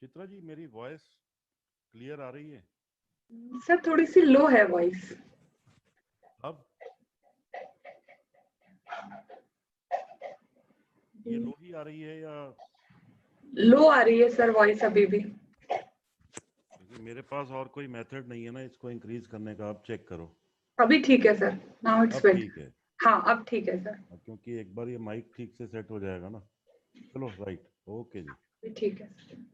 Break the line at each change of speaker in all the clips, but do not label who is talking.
चित्रा जी, मेरी voice clear आ रही है?
सर थोड़ी सी लो है वॉइस।
अब ये लो ही आ रही है या?
लो आ रही है सर वॉइस अभी भी।
क्योंकि मेरे पास और कोई मेथड नहीं है ना इसको इंक्रीज करने का। आप चेक करो।
अभी ठीक है सर, नाउ इट्स
अब
वेट।
ठीक है।
हाँ अब ठीक है सर।
क्योंकि एक बार ये माइक ठीक से सेट हो जाएगा ना। चलो, राइट, ओके जी।
अभी ठीक है sir.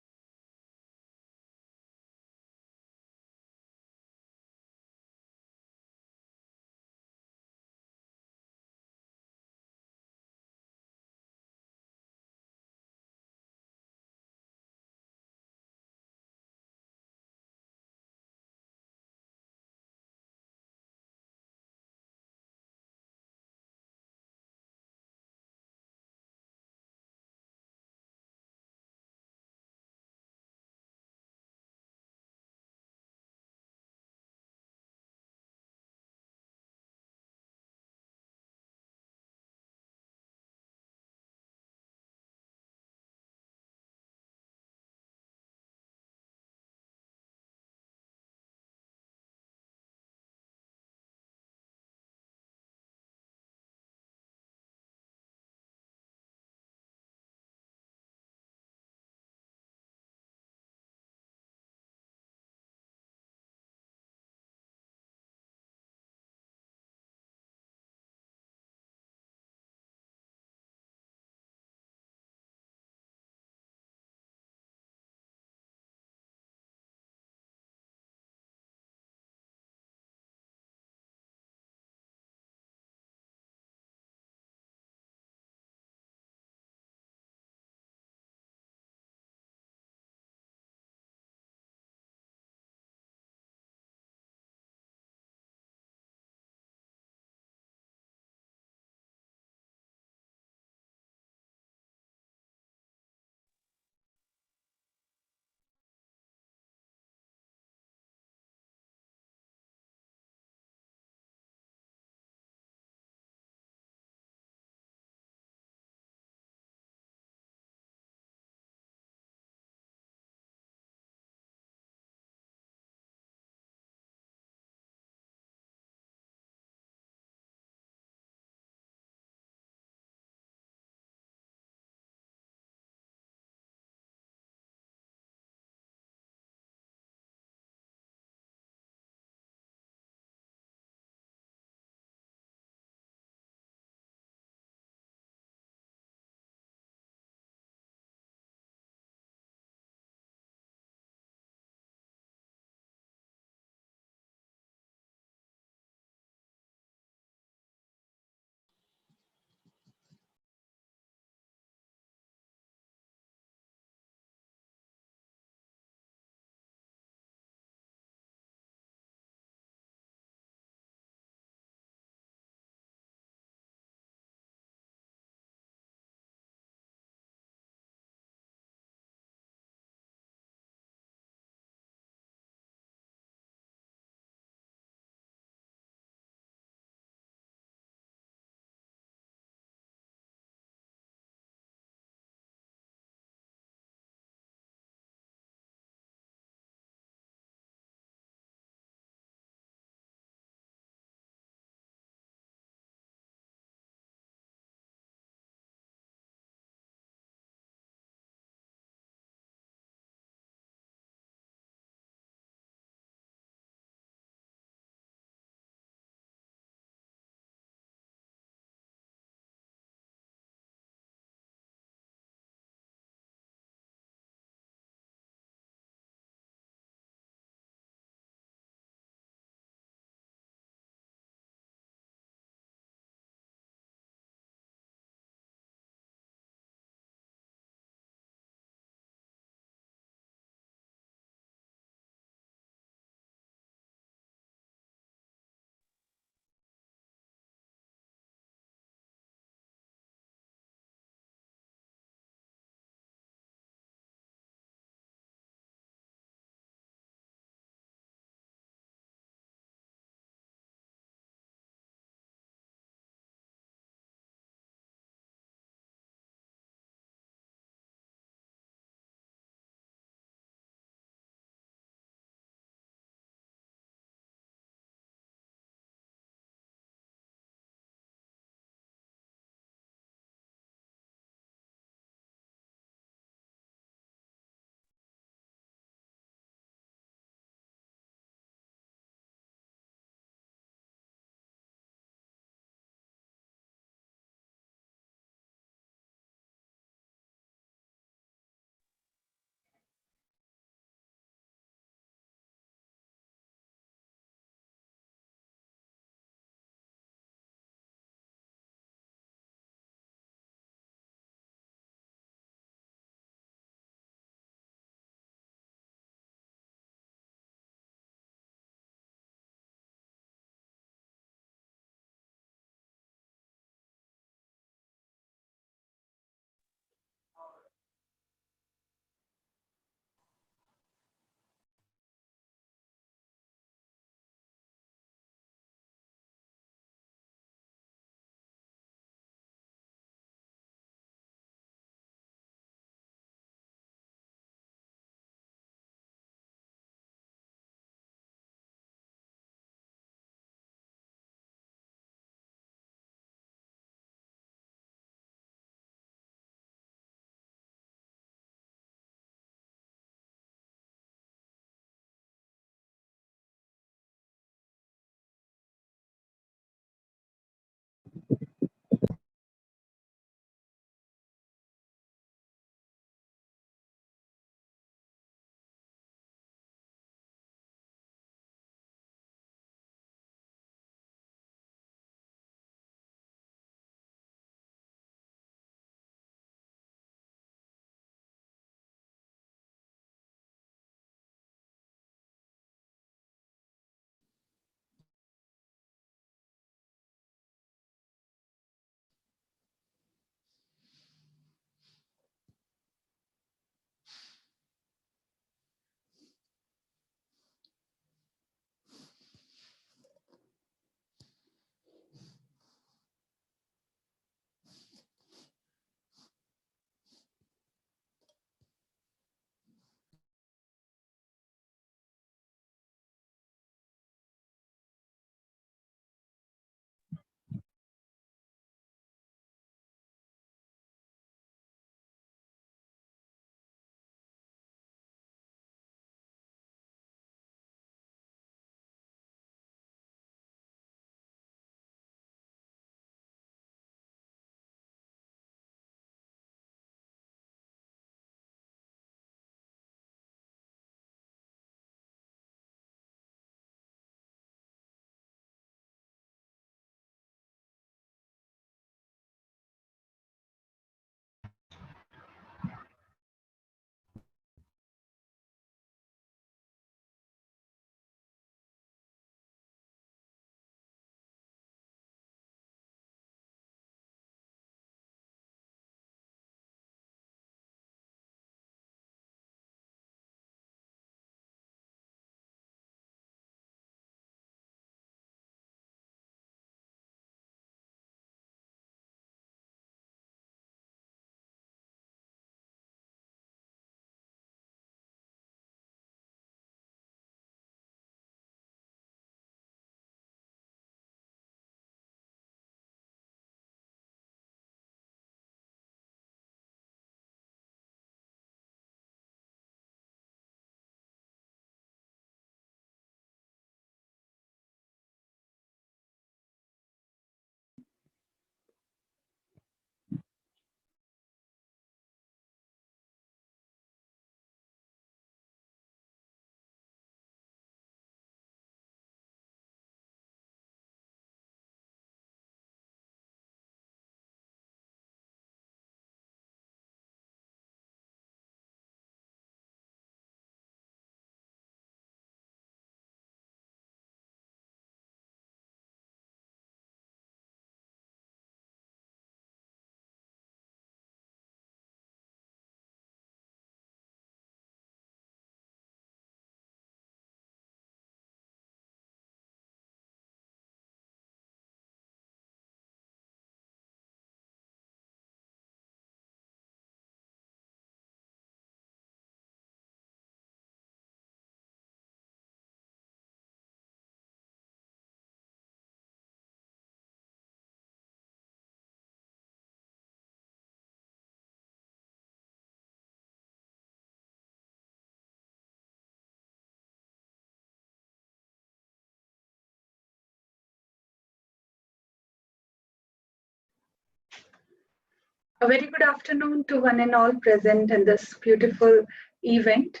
A very good afternoon to one and all present in this beautiful event.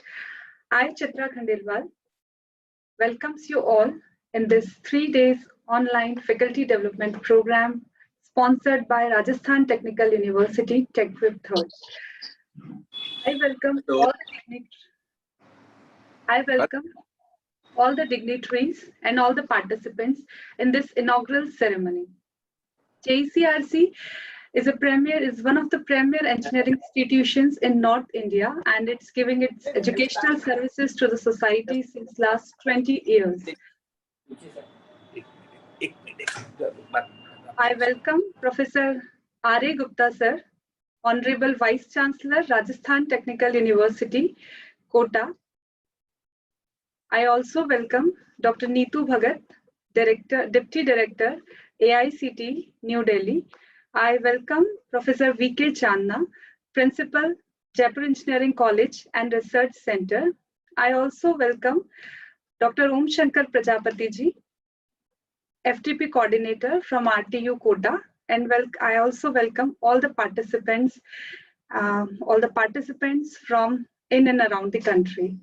I, Chitra Khandelwal, welcomes you all in this 3 days online faculty development program sponsored by Rajasthan Technical University TechWeb 3rd. I welcome all the I welcome all the dignitaries and all the participants in this inaugural ceremony. JCRC is one of the premier engineering institutions in North India, and it's giving its educational services to the society since last 20 years. I welcome Professor R.A. Gupta sir, Honorable Vice Chancellor, Rajasthan Technical University, Kota. I also welcome Dr. Neetu Bhagat, Deputy Director, AICT, New Delhi. I welcome Professor V.K. Channa, Principal, Jaipur Engineering College and Research Center. I also welcome Dr. Om Shankar Prajapati ji, FTP Coordinator from RTU Kota. And I also welcome all the participants from in and around the country.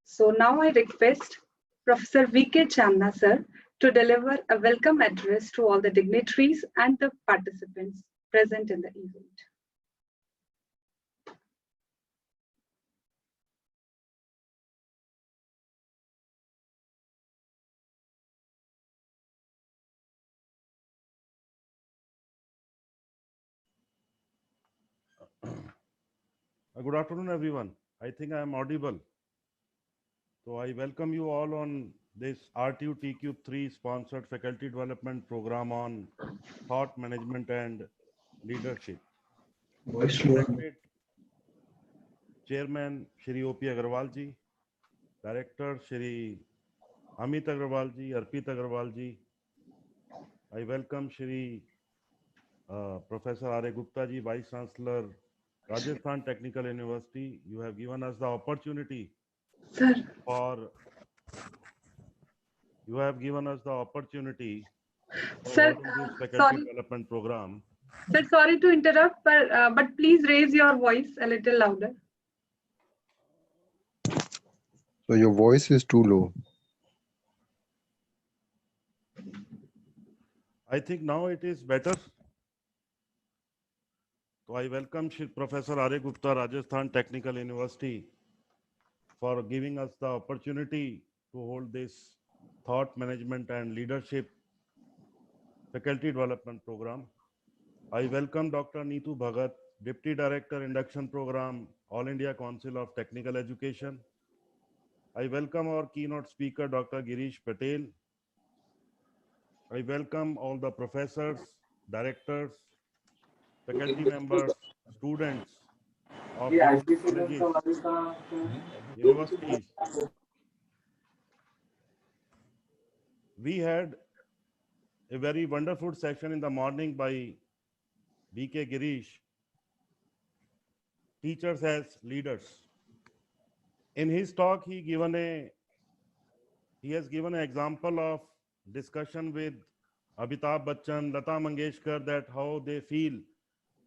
So now I request Professor V.K. Channa sir to deliver a welcome address to all the dignitaries and the participants present in the event.
Good afternoon, everyone. I think I am audible. So I welcome you all on this RTU TQ3 sponsored faculty development program on thought management and leadership. Respected Chairman Shri O.P. Agarwal ji, Director Shri Amit Agarwal ji, Arpit Agarwal ji. I welcome Shri Professor R.A. Gupta ji, Vice Chancellor, Rajasthan Technical University. You have given us the opportunity
Sir.
for
Sir,
this faculty
sorry.
development program.
Sir, sorry to interrupt, but please raise your voice a little louder.
So your voice is too low.
I think now it is better. So I welcome Professor R.A. Gupta, Rajasthan Technical University, for giving us the opportunity to hold this thought management and leadership faculty development program. I welcome Dr. Neetu Bhagat, Deputy Director, Induction Program, All India Council of Technical Education. I welcome our keynote speaker, Dr. Girish Patel. I welcome all the professors, directors, faculty members, students of different colleges, universities. We had a very wonderful session in the morning by V.K. Girish, Teachers as Leaders. In his talk, he has given an example of discussion with Amitabh Bachchan, Lata Mangeshkar, that how they feel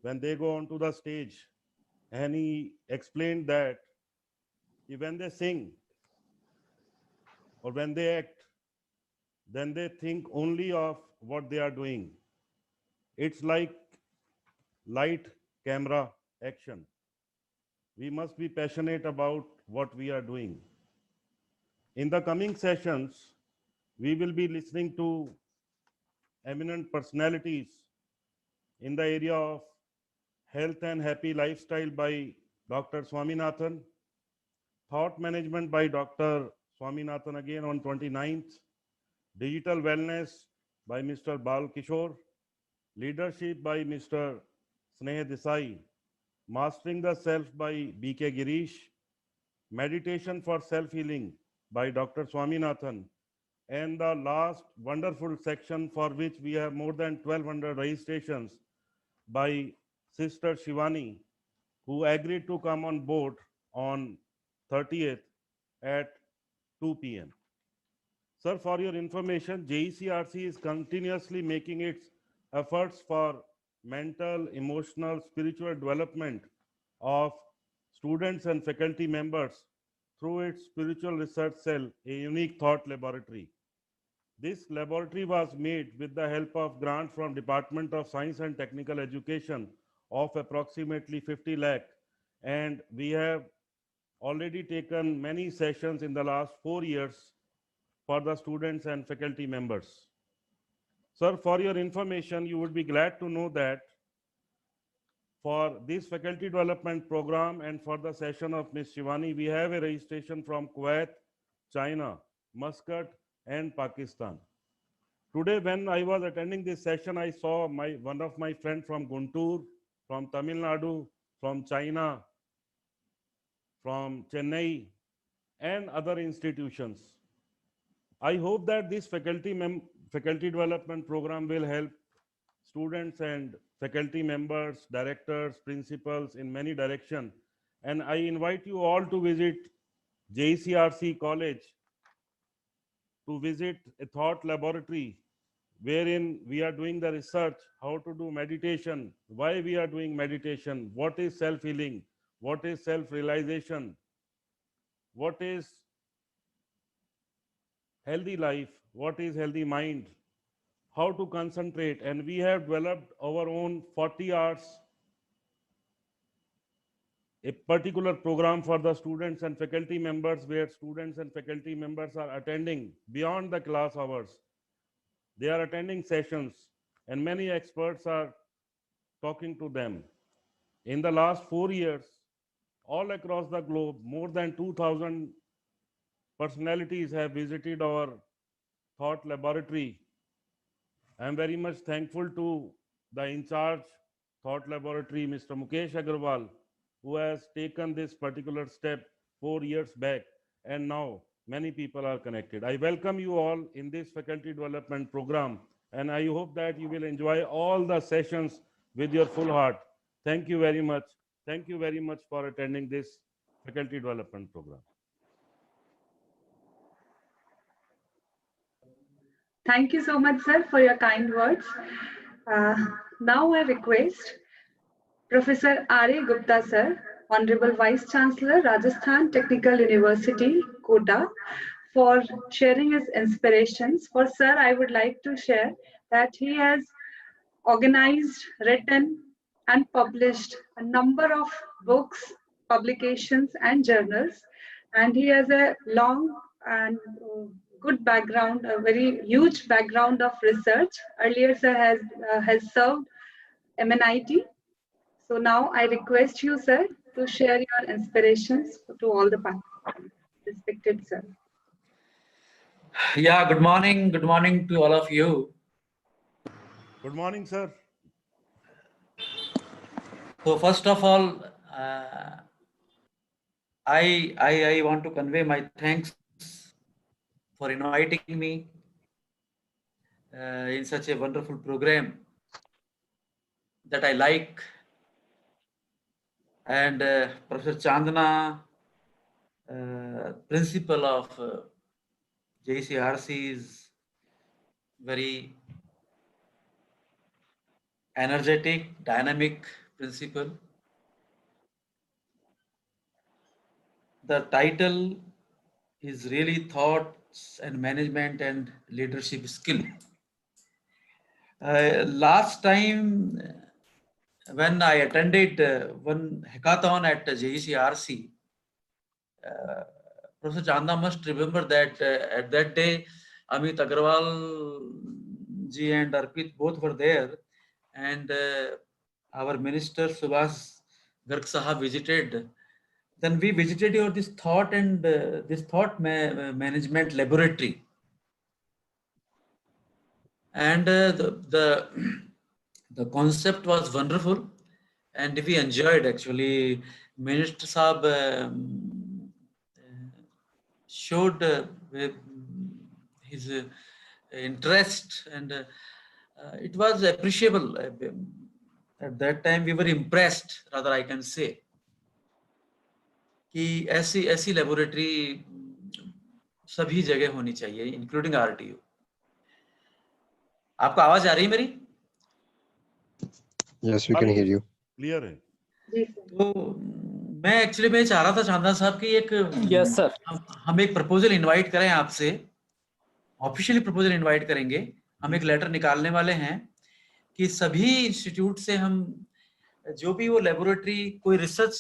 when they go onto the stage. And he explained that when they sing or when they act, then they think only of what they are doing. It's like light, camera, action. We must be passionate about what we are doing. In the coming sessions, we will be listening to eminent personalities in the area of health and happy lifestyle by Dr. Swaminathan, thought management by Dr. Swaminathan again on 29th, digital wellness by Mr. Bal Kishore, leadership by Mr. Sneh Desai, mastering the self by B.K. Girish, meditation for self-healing by Dr. Swaminathan, and the last wonderful section for which we have more than 1200 registrations by Sister Shivani, who agreed to come on board on 30th at 2 p.m. Sir, for your information, JECRC is continuously making its efforts for mental, emotional, spiritual development of students and faculty members through its spiritual research cell, a unique thought laboratory. This laboratory was made with the help of grant from Department of Science and Technical Education of approximately 50 lakh, and we have already taken many sessions in the last 4 years for the students and faculty members. Sir, for your information, you would be glad to know that for this faculty development program and for the session of Ms. Shivani, we have a registration from Kuwait, China, Muscat, and Pakistan. Today, when I was attending this session, I saw one of my friends from Guntur, from Tamil Nadu, from China, from Chennai, and other institutions. I hope that this faculty development program will help students and faculty members, directors, principals in many directions. And I invite you all to visit JCRC College, to visit a thought laboratory wherein we are doing the research, how to do meditation, why we are doing meditation, what is self-healing, what is self-realization, what is healthy life, what is healthy mind, how to concentrate. And we have developed our own 40 hours, a particular program for the students and faculty members, where students and faculty members are attending beyond the class hours. They are attending sessions, and many experts are talking to them. In the last 4 years, all across the globe, more than 2,000 personalities have visited our thought laboratory. I am very much thankful to the in-charge thought laboratory, Mr. Mukesh Agarwal, who has taken this particular step 4 years back, and now many people are connected. I welcome you all in this faculty development program, and I hope that you will enjoy all the sessions with your full heart. Thank you very much. Thank you very much for attending this faculty development program.
Thank you so much, sir, for your kind words. Now I request Professor R.A. Gupta, sir, Honorable Vice Chancellor, Rajasthan Technical University, Kota, for sharing his inspirations. For sir, I would like to share that he has organized, written, and published a number of books, publications, and journals. And he has a long and good background, a very huge background of research. Earlier, sir has served MNIT. So now I request you, sir, to share your inspirations to all the participants. Respected sir.
Yeah, good morning. Good morning to all of you.
Good morning, sir.
So first of all, I want to convey my thanks for inviting me in such a wonderful program that I like. And Professor Chandana, principal of JCRC, is very energetic, dynamic principal. The title is really thoughts and management and leadership skill. Last time when I attended one hackathon at JECRC, Professor Chanda must remember that at that day, Amit Agarwal ji and Arpit both were there, and our minister Subhas Garg Sahab visited. Then we visited this thought and this thought management laboratory, and the concept was wonderful, and we enjoyed actually. Minister Saab showed his interest, and it was appreciable. At that time, we were impressed, rather I can say, कि ऐसी laboratory सभी जगह होनी चाहिए, including RTU. आपको आवाज आ रही है मेरी?
Yes, we can hear you.
Clear है?
जी सर।
तो मैं एक्चुअली मैं चाह रहा था चांदा साहब की एक
यस सर।
हम एक प्रपोजल इनवाइट करें आपसे, ऑफिशियली प्रपोजल इनवाइट करेंगे। हम एक लेटर निकालने वाले हैं कि सभी इंस्टीट्यूट से हम जो भी वो लेबोरेटरी कोई research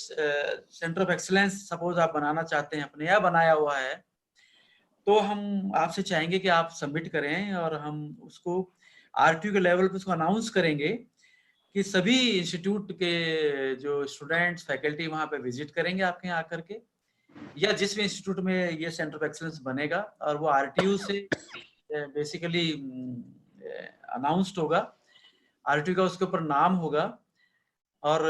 centre of excellence suppose आप बनाना चाहते हैं अपने या बनाया हुआ है, तो हम आपसे चाहेंगे कि आप सबमिट करें और हम उसको आरटीयू के लेवल पे उसको अनाउंस करेंगे कि सभी इंस्टीट्यूट के जो स्टूडेंट्स फैकल्टी वहां पे विजिट करेंगे आपके यहाँ आकर के, या जिस भी इंस्टीट्यूट में ये सेंटर ऑफ एक्सीलेंस बनेगा और वो आरटीयू से बेसिकली अनाउंस्ड होगा, आरटीयू का उसके ऊपर नाम होगा। और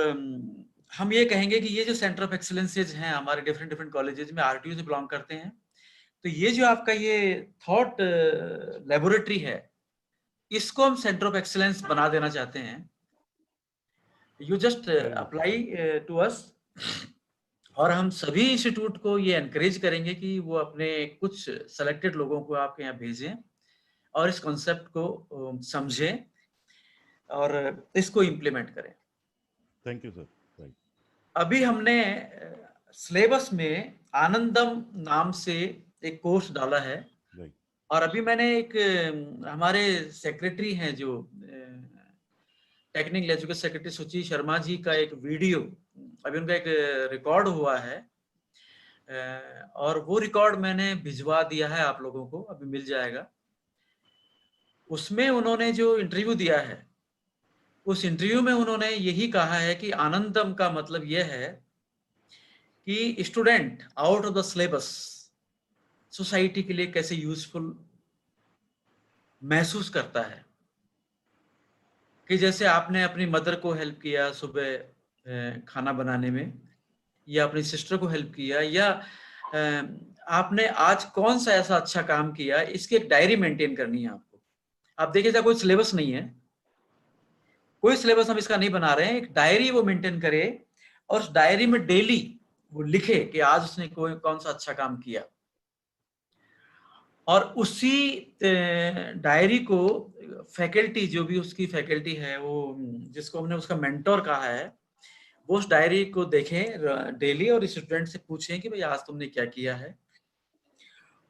हम ये कहेंगे कि ये जो सेंटर ऑफ एक्सीलेंसेज हैं हमारे डिफरेंट डिफरेंट कॉलेजेस में आरटीयू से बिलोंग करते हैं, तो ये जो आपका ये थॉट लेबोरेटरी है इसको हम सेंटर ऑफ एक्सीलेंस बना देना चाहते हैं। You just apply to us, और हम सभी इंस्टीट्यूट को ये एनकरेज करेंगे कि वो अपने कुछ सेलेक्टेड लोगों को आपके यहाँ भेजें और इस कॉन्सेप्ट को समझें और इसको इम्प्लीमेंट करें।
Thank you sir. राइट,
अभी हमने सिलेबस में आनंदम नाम से एक कोर्स डाला है,
राइट,
और अभी मैंने एक हमारे सेक्रेटरी हैं जो टेक्निकल एजुकेशन सेक्रेटरी सुची शर्मा जी का एक वीडियो अभी उनका एक रिकॉर्ड हुआ है, और वो रिकॉर्ड मैंने भिजवा दिया है आप लोगों को, अभी मिल जाएगा। उसमें उन्होंने जो इंटरव्यू दिया है उस इंटरव्यू में उन्होंने यही कहा है कि आनंदम का मतलब यह है कि student out of the syllabus society के लिए कैसे यूजफुल महसूस करता है, कि जैसे आपने अपनी मदर को हेल्प किया सुबह खाना बनाने में, या अपनी सिस्टर को हेल्प किया, या आपने आज कौन सा ऐसा अच्छा काम किया, इसकी एक डायरी मेंटेन करनी है आपको। आप देखिए कोई सिलेबस नहीं है, कोई सिलेबस हम इसका नहीं बना रहे हैं, एक डायरी वो मेंटेन करे और उस डायरी में डेली वो लिखे कि आज उसने कौन सा अच्छा काम किया, और उसी डायरी को फैकल्टी जो भी उसकी फैकल्टी है वो जिसको हमने उसका मेंटोर कहा है वो उस डायरी को देखें डेली और स्टूडेंट से पूछें कि भाई आज तुमने क्या किया है,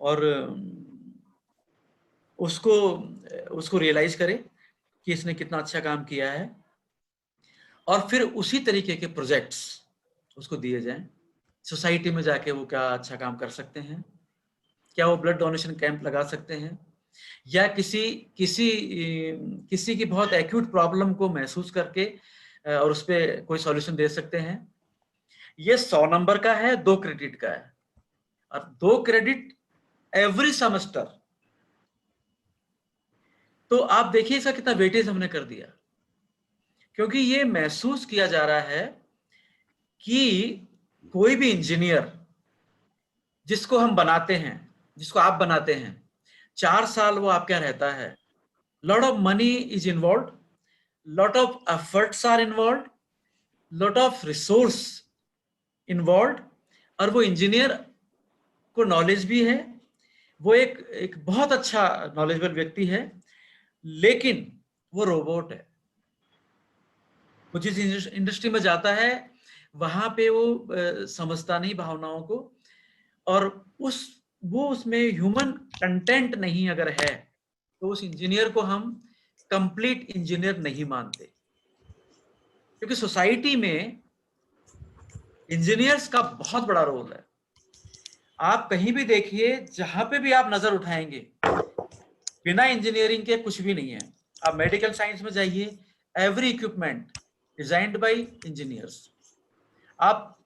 और उसको रियलाइज करें कि इसने कितना अच्छा काम किया है, और फिर उसी तरीके के प्रोजेक्ट्स उसको दिए जाएं। सोसाइटी में जाके वो क्या अच्छा काम कर सकते हैं, क्या वो ब्लड डोनेशन कैंप लगा सकते हैं, या किसी की बहुत एक्यूट प्रॉब्लम को महसूस करके और उस पर कोई सॉल्यूशन दे सकते हैं। ये 100 नंबर का है, 2 क्रेडिट का है, और 2 क्रेडिट एवरी सेमेस्टर। तो आप देखिए इसका कितना वेटेज हमने कर दिया, क्योंकि ये महसूस किया जा रहा है कि कोई भी इंजीनियर जिसको हम बनाते हैं, जिसको आप बनाते हैं, 4 साल वो आपके यहाँ रहता है, lot of money is involve, lot of efforts are involve, lot of resource involve, और वो इंजीनियर को नॉलेज भी है, वो एक बहुत अच्छा नॉलेजेबल व्यक्ति है, लेकिन वो रोबोट है। वो जिस इंडस्ट्री में जाता है वहां पे वो समझता नहीं भावनाओं को, और वो उसमें ह्यूमन कंटेंट नहीं अगर है तो उस इंजीनियर को हम कंप्लीट इंजीनियर नहीं मानते, क्योंकि सोसाइटी में इंजीनियर्स का बहुत बड़ा रोल है। आप कहीं भी देखिए, जहां पे भी आप नजर उठाएंगे, बिना इंजीनियरिंग के कुछ भी नहीं है। आप मेडिकल साइंस में जाइए, every equipment designed bye engineers. आप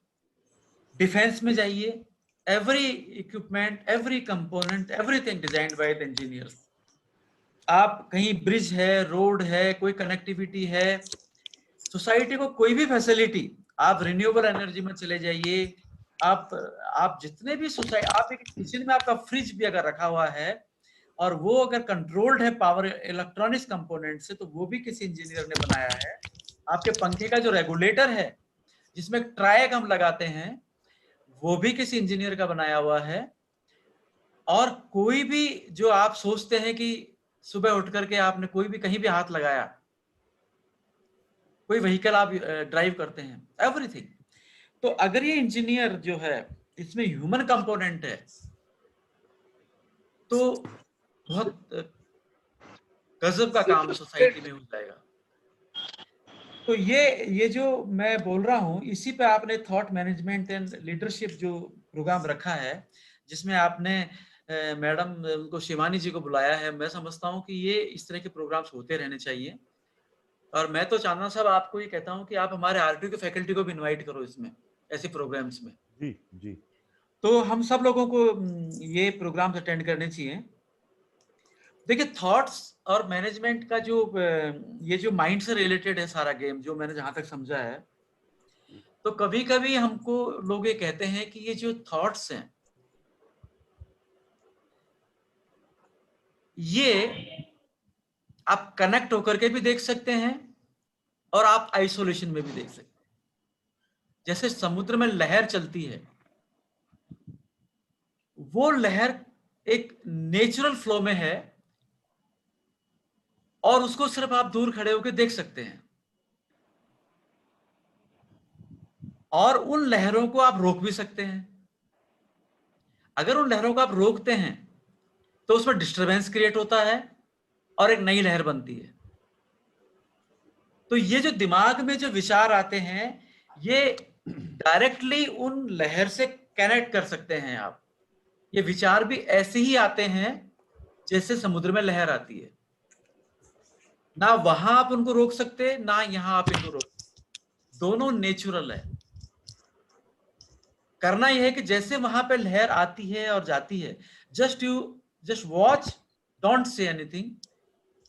डिफेंस में जाइए, every equipment, every component, everything designed by the engineers. आप कहीं ब्रिज है, रोड है, कोई कनेक्टिविटी है, सोसाइटी को कोई भी फैसिलिटी, आप रिन्यूएबल एनर्जी में चले जाइए, आप जितने भी सोसाइटी, आप एक किचन में आपका फ्रिज भी अगर रखा हुआ है और वो अगर कंट्रोल्ड है पावर इलेक्ट्रॉनिक्स कंपोनेंट से, तो वो भी किसी इंजीनियर ने बनाया है। आपके पंखे का जो रेगुलेटर है जिसमें ट्रायक हम लगाते हैं, वो भी किसी इंजीनियर का बनाया हुआ है। और कोई भी जो आप सोचते हैं कि सुबह उठ करके आपने कोई भी कहीं भी हाथ लगाया, कोई व्हीकल आप ड्राइव करते हैं, एवरीथिंग। तो अगर ये इंजीनियर जो है इसमें ह्यूमन कंपोनेंट है तो बहुत गजब का काम सोसाइटी में हो जाएगा। तो ये जो मैं बोल रहा हूँ, इसी पे आपने थॉट मैनेजमेंट एंड लीडरशिप जो प्रोग्राम रखा है, जिसमें आपने मैडम उनको शिवानी जी को बुलाया है, मैं समझता हूँ कि ये इस तरह के प्रोग्राम्स होते रहने चाहिए। और मैं तो चांदना साहब आपको ये कहता हूँ कि आप हमारे आरटीयू के फैकल्टी को भी इनवाइट करो इसमें, ऐसे प्रोग्राम्स में।
जी जी।
तो हम सब लोगों को ये प्रोग्राम्स अटेंड करने चाहिए। देखिए, थॉट्स और मैनेजमेंट का जो ये जो माइंड से रिलेटेड है सारा गेम, जो मैंने जहां तक समझा है, तो कभी कभी हमको लोग ये कहते हैं कि ये जो थॉट्स हैं ये आप कनेक्ट होकर के भी देख सकते हैं और आप आइसोलेशन में भी देख सकते हैं। जैसे समुद्र में लहर चलती है, वो लहर एक नेचुरल फ्लो में है और उसको सिर्फ आप दूर खड़े होकर देख सकते हैं, और उन लहरों को आप रोक भी सकते हैं। अगर उन लहरों को आप रोकते हैं तो उसमें डिस्टरबेंस क्रिएट होता है और एक नई लहर बनती है। तो ये जो दिमाग में जो विचार आते हैं, ये डायरेक्टली उन लहर से कनेक्ट कर सकते हैं आप। ये विचार भी ऐसे ही आते हैं जैसे समुद्र में लहर आती है, ना वहां आप उनको रोक सकते, ना यहां आप इनको रोक सकते, दोनों नेचुरल है। करना यह है कि जैसे वहां पे लहर आती है और जाती है, just watch, don't say anything,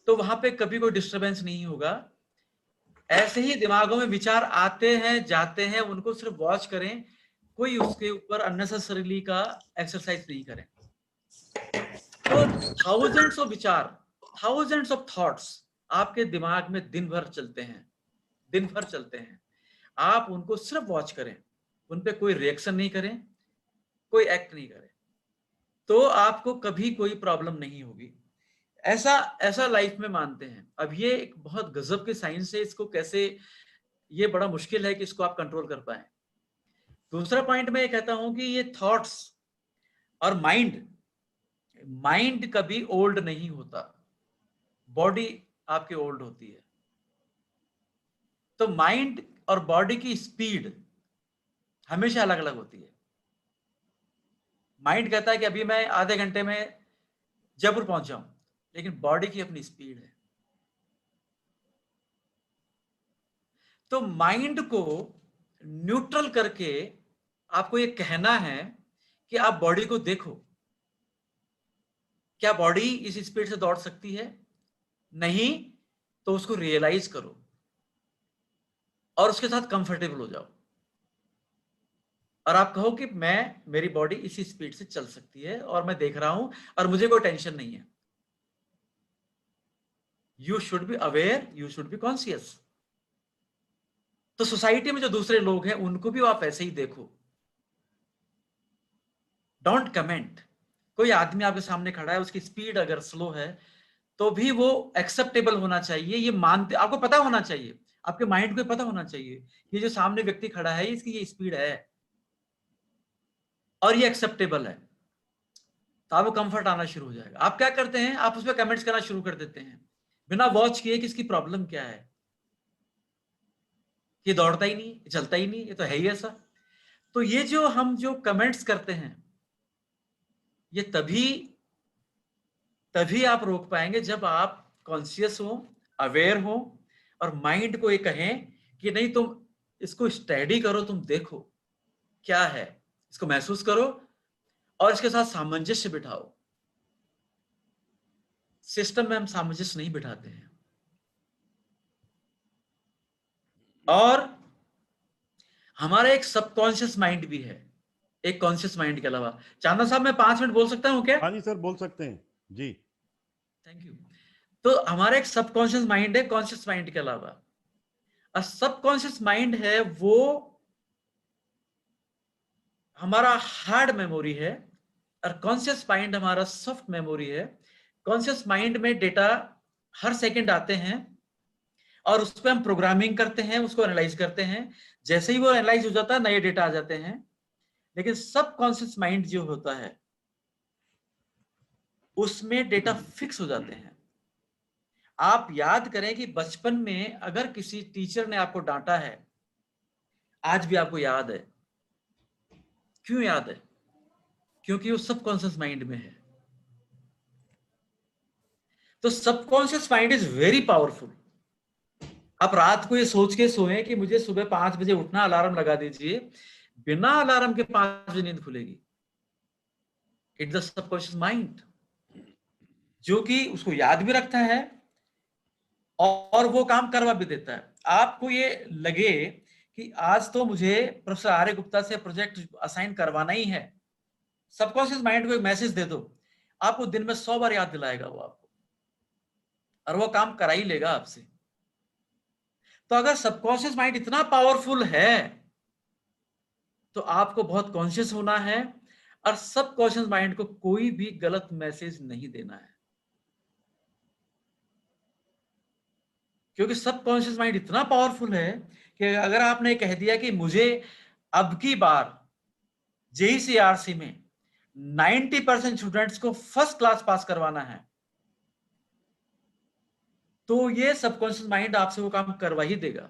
तो वहां पे कभी कोई डिस्टरबेंस नहीं होगा। ऐसे ही दिमागों में विचार आते हैं जाते हैं, उनको सिर्फ वॉच करें, कोई उसके ऊपर अननेसेसरीली का एक्सरसाइज नहीं करें। तो थाउजेंड्स ऑफ विचार, थाउजेंड्स ऑफ थॉट्स आपके दिमाग में दिन भर चलते हैं, दिन भर चलते हैं। आप उनको सिर्फ वॉच करें, उन पे कोई रिएक्शन नहीं करें, कोई एक्ट नहीं करें, तो आपको कभी कोई प्रॉब्लम नहीं होगी। ऐसा लाइफ में मानते हैं। अब ये एक बहुत गजब की साइंस है, इसको कैसे, ये बड़ा मुश्किल है कि इसको आप कंट्रोल कर पाए। दूसरा पॉइंट मैं ये कहता हूं कि ये थॉट्स और माइंड कभी ओल्ड नहीं होता, बॉडी आपकी ओल्ड होती है। तो माइंड और बॉडी की स्पीड हमेशा अलग अलग होती है। माइंड कहता है कि अभी मैं आधे घंटे में जयपुर पहुंच जाऊं, लेकिन बॉडी की अपनी स्पीड है। तो माइंड को न्यूट्रल करके आपको ये कहना है कि आप बॉडी को देखो, क्या बॉडी इस स्पीड से दौड़ सकती है? नहीं, तो उसको रियलाइज करो और उसके साथ कंफर्टेबल हो जाओ, और आप कहो कि मेरी बॉडी इसी स्पीड से चल सकती है और मैं देख रहा हूं और मुझे कोई टेंशन नहीं है। You should be aware, you should be conscious. तो सोसाइटी में जो दूसरे लोग हैं उनको भी आप ऐसे ही देखो, डोंट कमेंट। कोई आदमी आपके सामने खड़ा है, उसकी स्पीड अगर स्लो है तो भी वो एक्सेप्टेबल होना चाहिए, ये मानते, आपको पता होना चाहिए, आपके माइंड को पता होना चाहिए कि जो सामने व्यक्ति खड़ा है इसकी ये स्पीड है और ये एक्सेप्टेबल है, तो आपको कंफर्ट आना शुरू हो जाएगा। आप क्या करते हैं, आप उस पर कमेंट्स करना शुरू कर देते हैं बिना वॉच किए कि इसकी प्रॉब्लम क्या है, ये दौड़ता ही नहीं, चलता ही नहीं, ये तो है ही ऐसा। तो ये जो हम जो कमेंट्स करते हैं, ये तभी आप रोक पाएंगे जब आप कॉन्शियस हो, अवेयर हो, और माइंड को ये कहें कि नहीं, तुम इसको स्टडी करो, तुम देखो क्या है, इसको महसूस करो और इसके साथ सामंजस्य बिठाओ। सिस्टम में हम सामंजस्य नहीं बिठाते हैं। और हमारा एक सबकॉन्शियस माइंड भी है, एक कॉन्शियस माइंड के अलावा। चांदा साहब, मैं 5 मिनट बोल सकता हूं क्या?
हाँ जी सर, बोल सकते हैं जी।
Thank you. तो हमारा एक सबकॉन्शियस माइंड है कॉन्शियस माइंड के अलावा। सबकॉन्शियस माइंड है वो हमारा हार्ड मेमोरी है, और कॉन्शियस माइंड हमारा सॉफ्ट मेमोरी है। कॉन्शियस माइंड में डेटा हर सेकंड आते हैं, और उस पर हम प्रोग्रामिंग करते हैं, उसको एनालाइज करते हैं। जैसे ही वो एनालाइज हो जाता है नए डेटा आ जाते हैं। लेकिन सबकॉन्शियस माइंड जो होता है उसमें डेटा फिक्स हो जाते हैं। आप याद करें कि बचपन में अगर किसी टीचर ने आपको डांटा है, आज भी आपको याद है। क्यों याद है? क्योंकि वो सबकॉन्शियस माइंड में है। तो subconscious mind is very powerful. आप रात को ये सोच के सोए कि मुझे सुबह 5 बजे उठना, अलार्म लगा दीजिए, बिना अलार्म के 5 बजे नींद खुलेगी। इट्स द सबकॉन्शियस माइंड जो कि उसको याद भी रखता है और वो काम करवा भी देता है। आपको ये लगे कि आज तो मुझे प्रोफेसर आर्य गुप्ता से प्रोजेक्ट असाइन करवाना ही है, सबकॉन्शियस माइंड को एक मैसेज दे दो, आपको दिन में 100 बार याद दिलाएगा वो आपको, और वो काम करा ही लेगा आपसे। तो अगर सबकॉन्शियस माइंड इतना पावरफुल है तो आपको बहुत कॉन्शियस होना है और सबकॉन्शियस माइंड को कोई भी गलत मैसेज नहीं देना है। क्योंकि सबकॉन्शियस माइंड इतना पावरफुल है कि अगर आपने कह दिया कि मुझे अब की बार JEE-CRC में 90% स्टूडेंट्स को फर्स्ट क्लास पास करवाना है, तो ये सबकॉन्शियस माइंड आपसे वो काम करवा ही देगा।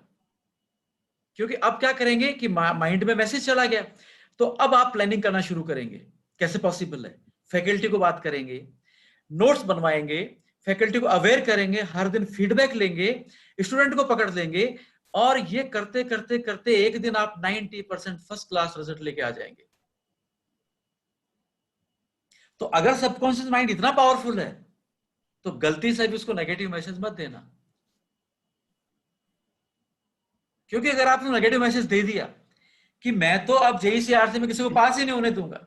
क्योंकि अब क्या करेंगे कि माइंड में मैसेज चला गया, तो अब आप प्लानिंग करना शुरू करेंगे। कैसे पॉसिबल है? फैकल्टी को बात करेंगे, नोट्स बनवाएंगे, फैकल्टी को अवेयर करेंगे, हर दिन फीडबैक लेंगे, स्टूडेंट को पकड़ लेंगे, और ये करते करते करते एक दिन आप 90% फर्स्ट क्लास रिजल्ट लेके आ जाएंगे। तो अगर सबकॉन्शियस माइंड इतना पावरफुल है तो गलती से भी उसको नेगेटिव मैसेज मत देना। क्योंकि अगर आपने नेगेटिव मैसेज दे दिया कि मैं तो अब JEE-CRC में किसी को पास ही नहीं होने दूंगा,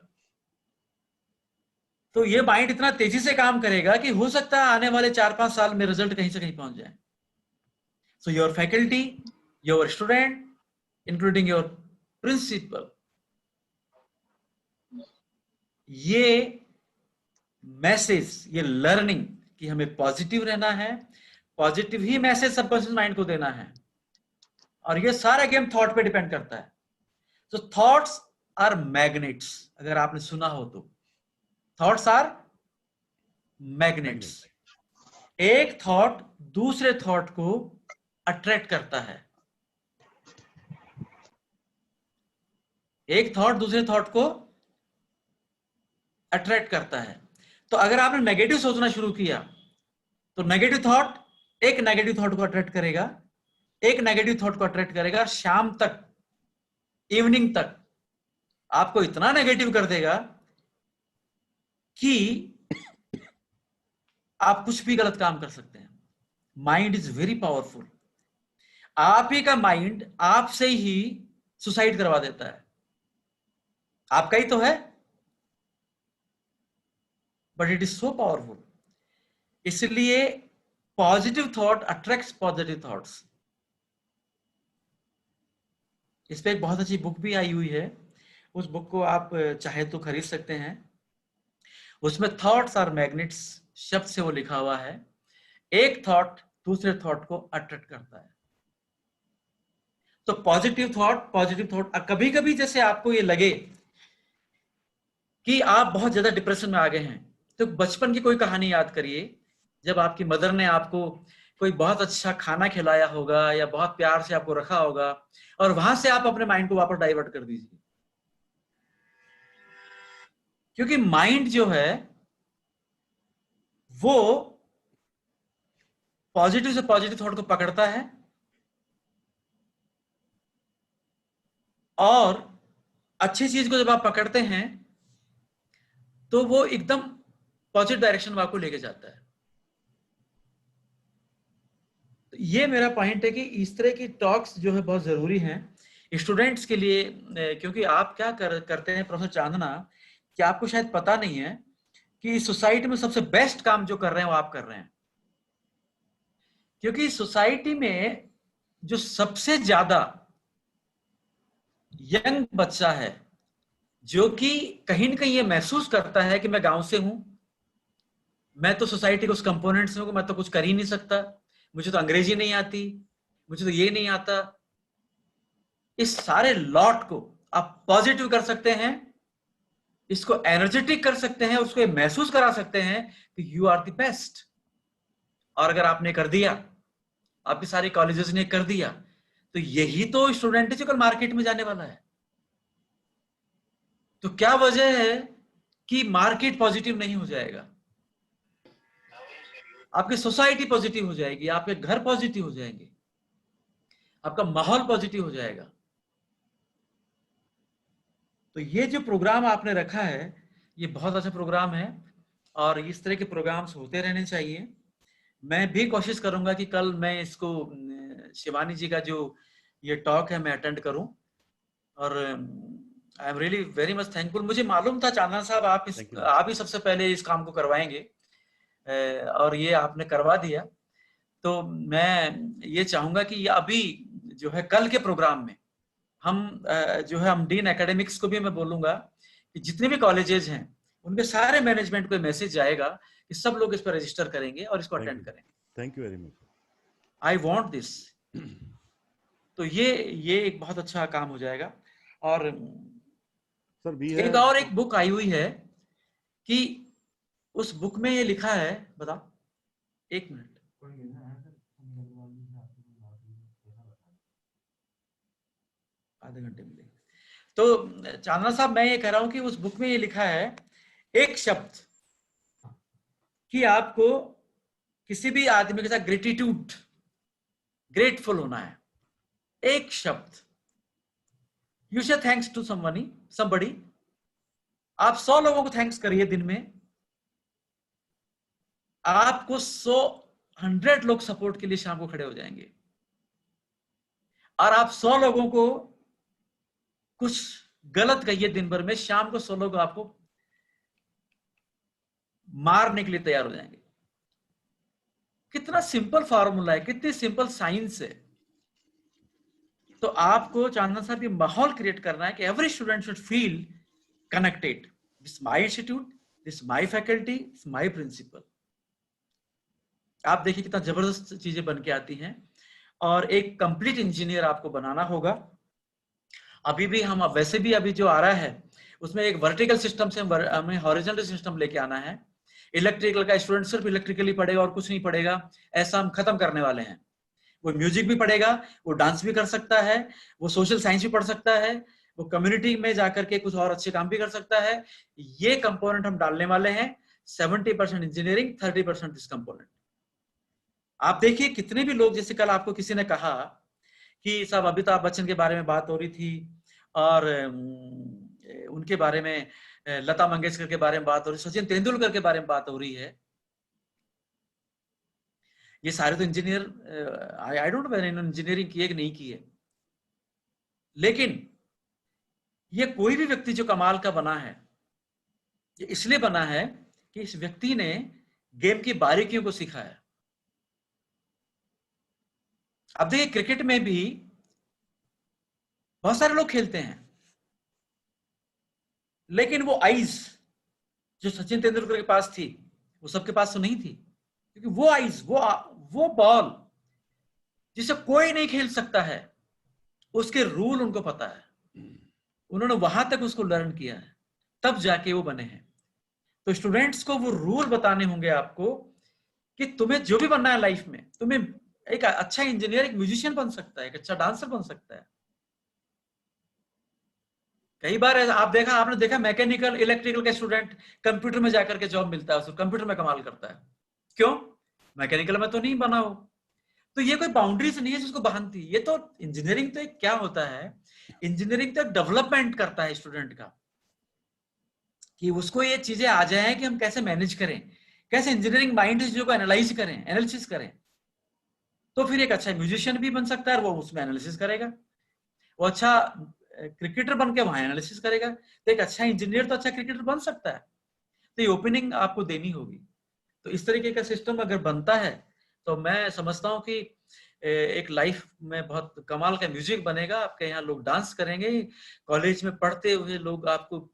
तो ये माइंड इतना तेजी से काम करेगा कि हो सकता है आने वाले 4-5 साल में रिजल्ट कहीं से कहीं पहुंच जाए। So your faculty, your student, including your principal, ये मैसेज, ये लर्निंग कि हमें पॉजिटिव रहना है, पॉजिटिव ही मैसेज सबकॉन्शियस माइंड को देना है, और ये सारा गेम थॉट पे डिपेंड करता है। तो थॉट्स आर मैग्नेट्स, अगर आपने सुना हो तो। Thoughts are magnets. एक थॉट दूसरे थॉट को अट्रैक्ट करता है, एक थॉट दूसरे थॉट को अट्रैक्ट करता है। तो अगर आपने नेगेटिव सोचना शुरू किया तो नेगेटिव थॉट एक नेगेटिव थॉट को अट्रैक्ट करेगा, एक नेगेटिव थॉट को अट्रैक्ट करेगा, शाम तक, इवनिंग तक आपको इतना नेगेटिव कर देगा कि आप कुछ भी गलत काम कर सकते हैं। Mind is very powerful. आप ही का माइंड आपसे ही सुसाइड करवा देता है, आपका ही तो है, but it is so powerful. इसलिए positive thought attracts positive thoughts. इस पे एक बहुत अच्छी बुक भी आई हुई है, उस बुक को आप चाहे तो खरीद सकते हैं। उसमें थॉट्स आर मैग्नेट्स शब्द से वो लिखा हुआ है। एक थॉट दूसरे थॉट को अट्रैक्ट करता है। तो पॉजिटिव थॉट, कभी कभी जैसे आपको ये लगे कि आप बहुत ज्यादा डिप्रेशन में आ गए हैं, तो बचपन की कोई कहानी याद करिए जब आपकी मदर ने आपको कोई बहुत अच्छा खाना खिलाया होगा या बहुत प्यार से आपको रखा होगा, और वहां से आप अपने माइंड को वापस डाइवर्ट कर दीजिए। क्योंकि माइंड जो है वो पॉजिटिव से पॉजिटिव थॉट को पकड़ता है, और अच्छी चीज को जब आप पकड़ते हैं तो वो एकदम पॉजिटिव डायरेक्शन में आपको लेके जाता है। तो ये मेरा पॉइंट है कि इस तरह की टॉक्स जो है बहुत जरूरी हैं स्टूडेंट्स के लिए। क्योंकि आप क्या करते हैं प्रोफेसर चांदना, कि आपको शायद पता नहीं है कि इस सोसाइटी में सबसे बेस्ट काम जो कर रहे हैं वो आप कर रहे हैं। क्योंकि सोसाइटी में जो सबसे ज्यादा यंग बच्चा है, जो कि कहीं ना कहीं ये महसूस करता है कि मैं गांव से हूं, मैं तो सोसाइटी के उस कंपोनेंट्स में हूं, मैं तो कुछ कर ही नहीं सकता, मुझे तो अंग्रेजी नहीं आती, मुझे तो ये नहीं आता, इस सारे लॉट को आप पॉजिटिव कर सकते हैं, इसको एनर्जेटिक कर सकते हैं, उसको महसूस करा सकते हैं कि यू आर द बेस्ट। और अगर आपने कर दिया, आपके सारे कॉलेजेस ने कर दिया, तो यही तो स्टूडेंट है जो कल मार्केट में जाने वाला है। तो क्या वजह है कि मार्केट पॉजिटिव नहीं हो जाएगा? आपकी सोसाइटी पॉजिटिव हो जाएगी, आपके घर पॉजिटिव हो जाएंगे, आपका माहौल पॉजिटिव हो जाएगा। तो ये जो प्रोग्राम आपने रखा है, ये बहुत अच्छा प्रोग्राम है और इस तरह के प्रोग्राम्स होते रहने चाहिए। मैं भी कोशिश करूंगा कि कल मैं इसको शिवानी जी का जो ये टॉक है मैं अटेंड करूं। और I am really very much thankful. मुझे मालूम था चांदना साहब आप ही सबसे पहले इस काम को करवाएंगे और ये आपने करवा दिया। तो मैं ये चाहूंगा कि अभी जो है कल के प्रोग्राम में हम जो है हम डीन एकेडमिक्स को भी मैं बोलूंगा कि जितने भी कॉलेजेस हैं उनके सारे मैनेजमेंट को मैसेज जाएगा कि सब लोग इस पर रजिस्टर करेंगे और इसको अटेंड करेंगे।
Thank you very much.
I want this. तो ये एक बहुत अच्छा काम हो जाएगा। और
सर
एक बुक आई हुई है कि उस बुक में ये लिखा है, बता एक मिनट, आधे घंटे में। तो चांदना साहब मैं ये कह रहा हूं कि उस बुक में ये लिखा है एक शब्द कि आपको किसी भी आदमी के साथ ग्रेटिट्यूड, ग्रेटफुल होना है। एक शब्द, यू से थैंक्स टू समबडी। आप 100 लोगों को थैंक्स करिए दिन में, आपको 100 लोग सपोर्ट के लिए शाम को खड़े हो जाएंगे। और आप 100 लोगों को कुछ गलत कहिए दिन भर में, शाम को 100 लोग आपको मारने के लिए तैयार हो जाएंगे। कितना सिंपल फॉर्मूला है, कितनी सिंपल साइंस है। तो आपको चांदना साहब ये माहौल क्रिएट करना है कि every student should feel connected. This my institute, this my faculty, this my principal. आप देखिए कितना जबरदस्त चीजें बन के आती हैं। और एक कंप्लीट इंजीनियर आपको बनाना होगा। अभी भी हम वैसे भी अभी जो आ रहा है उसमें एक वर्टिकल सिस्टम से हमें हॉरिजॉन्टल सिस्टम लेके आना है। इलेक्ट्रिकल का स्टूडेंट सिर्फ इलेक्ट्रिकली पढ़ेगा और कुछ नहीं पढ़ेगा, ऐसा हम खत्म करने वाले हैं। वो म्यूजिक भी पढ़ेगा, वो डांस भी कर सकता है, वो सोशल साइंस भी पढ़ सकता है, वो कम्युनिटी में जाकर के कुछ और अच्छे काम भी कर सकता है। ये कंपोनेंट हम डालने वाले हैं। 70% इंजीनियरिंग, 30% दिस कंपोनेंट। आप देखिए कितने भी लोग, जैसे कल आपको किसी ने कहा कि साहब अमिताभ बच्चन के बारे में बात हो रही थी और उनके बारे में, लता मंगेशकर के बारे में बात हो रही, सचिन तेंदुलकर के बारे में बात हो रही है। ये सारे तो इंजीनियर, आई डोंट नो इन्होंने इंजीनियरिंग की है कि नहीं की है, लेकिन ये कोई भी व्यक्ति जो कमाल का बना है, ये इसलिए बना है कि इस व्यक्ति ने गेम की बारीकियों को सीखा है। अब देखिए क्रिकेट में भी बहुत सारे लोग खेलते हैं, लेकिन वो आइज जो सचिन तेंदुलकर के पास थी वो सबके पास तो नहीं थी, क्योंकि वो आइज, वो बॉल जिसे कोई नहीं खेल सकता है, उसके रूल उनको पता है। उन्होंने वहां तक उसको लर्न किया है, तब जाके वो बने हैं। तो स्टूडेंट्स को वो रूल बताने होंगे आपको कि तुम्हें जो भी बनना है लाइफ में, तुम्हें एक अच्छा इंजीनियर, एक म्यूजिशियन बन सकता है, एक अच्छा डांसर बन सकता है। कई बार आपने देखा मैकेनिकल, इलेक्ट्रिकल का स्टूडेंट कंप्यूटर में जाकर के जॉब मिलता है, उसको कंप्यूटर में कमाल करता है। क्यों? मैकेनिकल में तो नहीं बना हो। तो ये कोई बाउंड्रीज नहीं है जिसको बांधती। ये तो इंजीनियरिंग तो क्या होता है, इंजीनियरिंग तो डेवलपमेंट करता है स्टूडेंट का, कि उसको ये चीजें आ जाए कि हम कैसे मैनेज करें, कैसे इंजीनियरिंग माइंड चीजों को एनालाइज करें, एनालिसिस करें। तो फिर एक अच्छा म्यूजिशियन भी बन सकता है, वो उसमें एनालिसिस करेगा। वो अच्छा क्रिकेटर बन के वहां एनालिसिस करेगा। तो एक अच्छा इंजीनियर तो अच्छा क्रिकेटर बन सकता है। तो ये ओपनिंग आपको देनी होगी। तो इस तरीके का सिस्टम अगर बनता है तो मैं समझता हूँ कि एक लाइफ में बहुत कमाल का म्यूजिक बनेगा। आपके यहाँ लोग डांस करेंगे, कॉलेज में पढ़ते हुए लोग आपको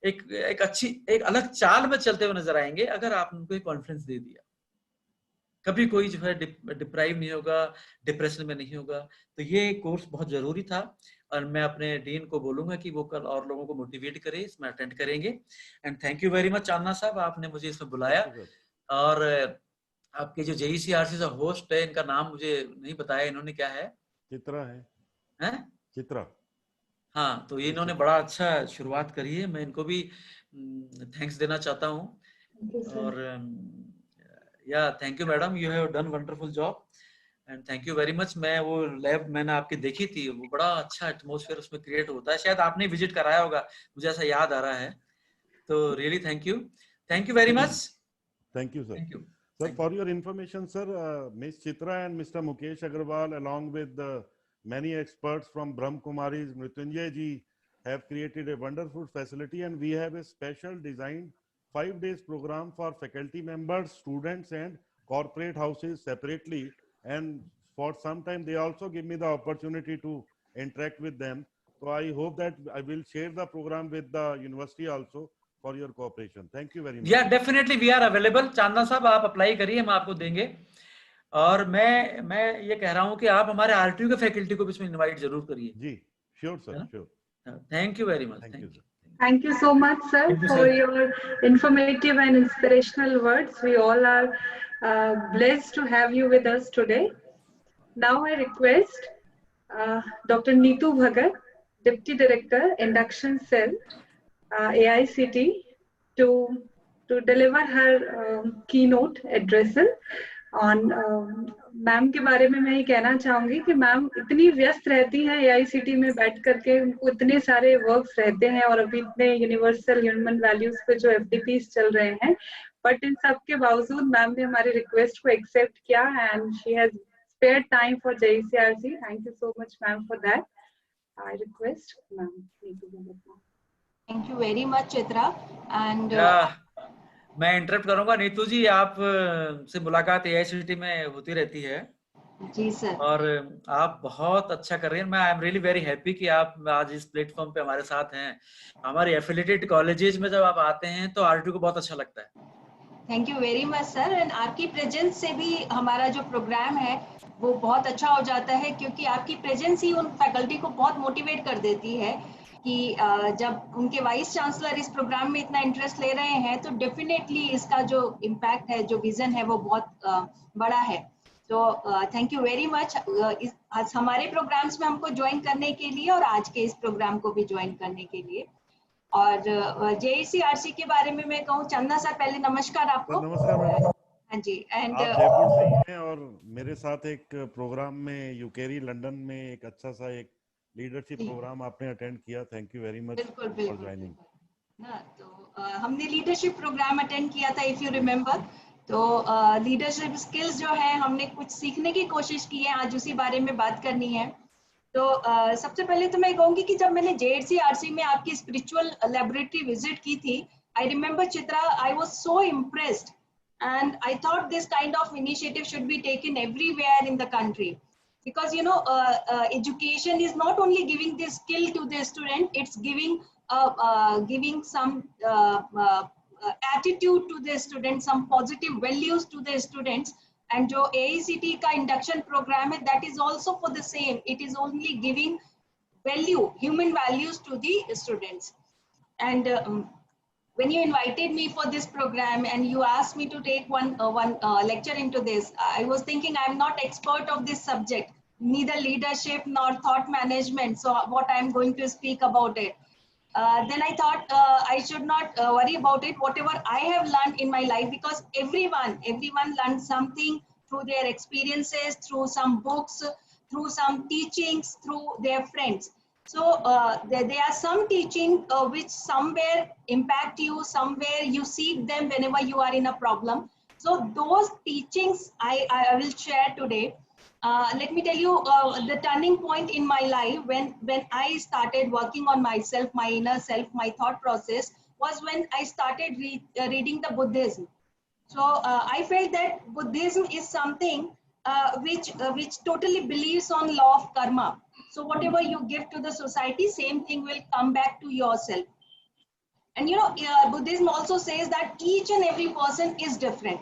एक अच्छी, एक अलग चाल में चलते हुए नजर आएंगे, अगर आप उनको एक कॉन्फिडेंस दे दिया। कभी कोई जो है डिप्राइव नहीं होगा, डिप्रेशन में नहीं होगा। तो ये कोर्स बहुत जरूरी था और मैं अपने डीन को बोलूंगा कि वो कल और लोगों को मोटिवेट करे, इसमें अटेंड करेंगे। And thank you very much Chandna साहब, आपने मुझे इसमें बुलाया।
Thank you, sir.
और आपके जो JECRC से होस्ट है, इनका नाम मुझे नहीं बताया इन्होंने, क्या है?
चित्रा है,
हैं?
चित्रा।
हाँ, तो ये इन्होंने बड़ा अच्छा शुरुआत करी है, मैं इनको भी थैंक्स देना चाहता हूँ।
Thank you, sir.
और या thank you madam, you have done wonderful job and thank you very much. मैं वो लैब मैंने आपकी देखी थी, वो बड़ा अच्छा एटमॉस्फेयर उसमें क्रिएट होता है, शायद आपने विजिट कराया होगा, मुझे ऐसा याद आ रहा है। तो really thank you very much.
Thank you, sir.
Thank you
Sir,
Thank
for your information, sir, Ms. Chitra and Mr. Mukesh Agarwal, along with many experts from Brahm Kumari's Mrityunjay ji, have created a wonderful facility, and we have a special designed 5 days program for faculty members, students, and corporate houses separately. And for some time, they also give me the opportunity to interact with them. So I hope that I will share the program with the university also for your cooperation. Thank you very much.
या definitely we are available. Chandna साहब आप apply करिए, हम आपको देंगे। और मैं ये कह रहा हूँ कि आप हमारे RTU के फैकल्टी को भी इसमें इनवाइट जरूर करिए।
जी, sure, sir, sure.
Thank you very much.
Thank you, sir.
Thank you so much, sir,
Thank you,
for
sir.
your informative and inspirational words. We all are blessed to have you with us today. Now I request Dr. Neetu Bhagat, Deputy Director, Induction Cell, AICT, to deliver her keynote address on ma'am के बारे में मैं ये कहना चाहूंगी कि ma'am इतनी व्यस्त रहती हैं AICT में बैठ करके, उनको इतने सारे वर्क्स रहते हैं और अभी इतने यूनिवर्सल ह्यूमन वैल्यूज पे जो FDPs चल रहे हैं, बट इन सब के बावजूद मैम ने हमारी रिक्वेस्ट को एक्सेप्ट किया and she has spared time for JECRC. Thank you so much, ma'am, for that. I request ma'am.
Thank you very much, Chitra. And
मैं इंटरप्ट करूंगा नीतू जी, आप से मुलाकात AICT में होती रहती है।
जी सर।
और आप बहुत अच्छा कर रहे हैं। मैं I am really very happy कि आप आज इस प्लेटफॉर्म पे हमारे साथ हैं। हमारे एफिलिएटेड कॉलेजेस में जब आप आते हैं तो RTU को बहुत अच्छा लगता है।
Thank you very much sir. And आपकी प्रेजेंस से भी हमारा जो प्रोग्राम है वो बहुत अच्छा हो जाता है, क्योंकि आपकी प्रेजेंस ही उन फैकल्टी को बहुत मोटिवेट कर देती है कि जब उनके वाइस चांसलर इस प्रोग्राम में इतना इंटरेस्ट ले रहे हैं तो डेफिनेटली इसका जो इम्पैक्ट है, जो विजन है, वो बहुत बड़ा है। तो थैंक यू वेरी मच आज हमारे प्रोग्राम्स में हमको ज्वाइन करने के लिए और आज के इस प्रोग्राम को भी ज्वाइन करने के लिए। और JECRC के बारे में मैं कहूँ, चंदना सर पहले नमस्कार आपको।
नमस्कार मैडम।
हाँ जी। एंड
आप जयपुर से ही हैं और मेरे साथ एक प्रोग्राम में यूकेरी लंदन में एक अच्छा सा एक लीडरशिप प्रोग्राम आपने अटेंड किया। Thank you very much for joining.
ना तो हमने लीडरशिप प्रोग्राम अटेंड किया था, इफ यू रिमेम्बर। तो लीडरशिप स्किल्स जो है हमने कुछ सीखने की कोशिश की है, आज उसी बारे में बात करनी है। तो सबसे पहले तो मैं कहूंगी कि जब मैंने JECRC में आपकी स्पिरिचुअल लैबोरेटरी विजिट की थी, I remember Chitra, I was so impressed and I thought this kind of initiative should be taken everywhere in the country, because you know education is not only giving the skill to the student, it's giving some attitude to the students, some positive values to the students. And जो AICT का induction program है, that is also for the same, it is only giving value, human values to the students. And when you invited me for this program and you asked me to take one lecture into this, I was thinking I'm not expert of this subject, neither leadership nor thought management, so what I'm going to speak about it. Then I thought I should not worry about it, whatever I have learned in my life, because everyone learns something through their experiences, through some books, through some teachings, through their friends. So there are some teaching which somewhere impact you, somewhere you seek them whenever you are in a problem. So those teachings I will share today. Let me tell you the turning point in my life when I started working on myself, my inner self, my thought process, was when I started reading the Buddhism. So I felt that Buddhism is something which totally believes on law of karma. So whatever you give to the society, same thing will come back to yourself. And you know, Buddhism also says that each and every person is different.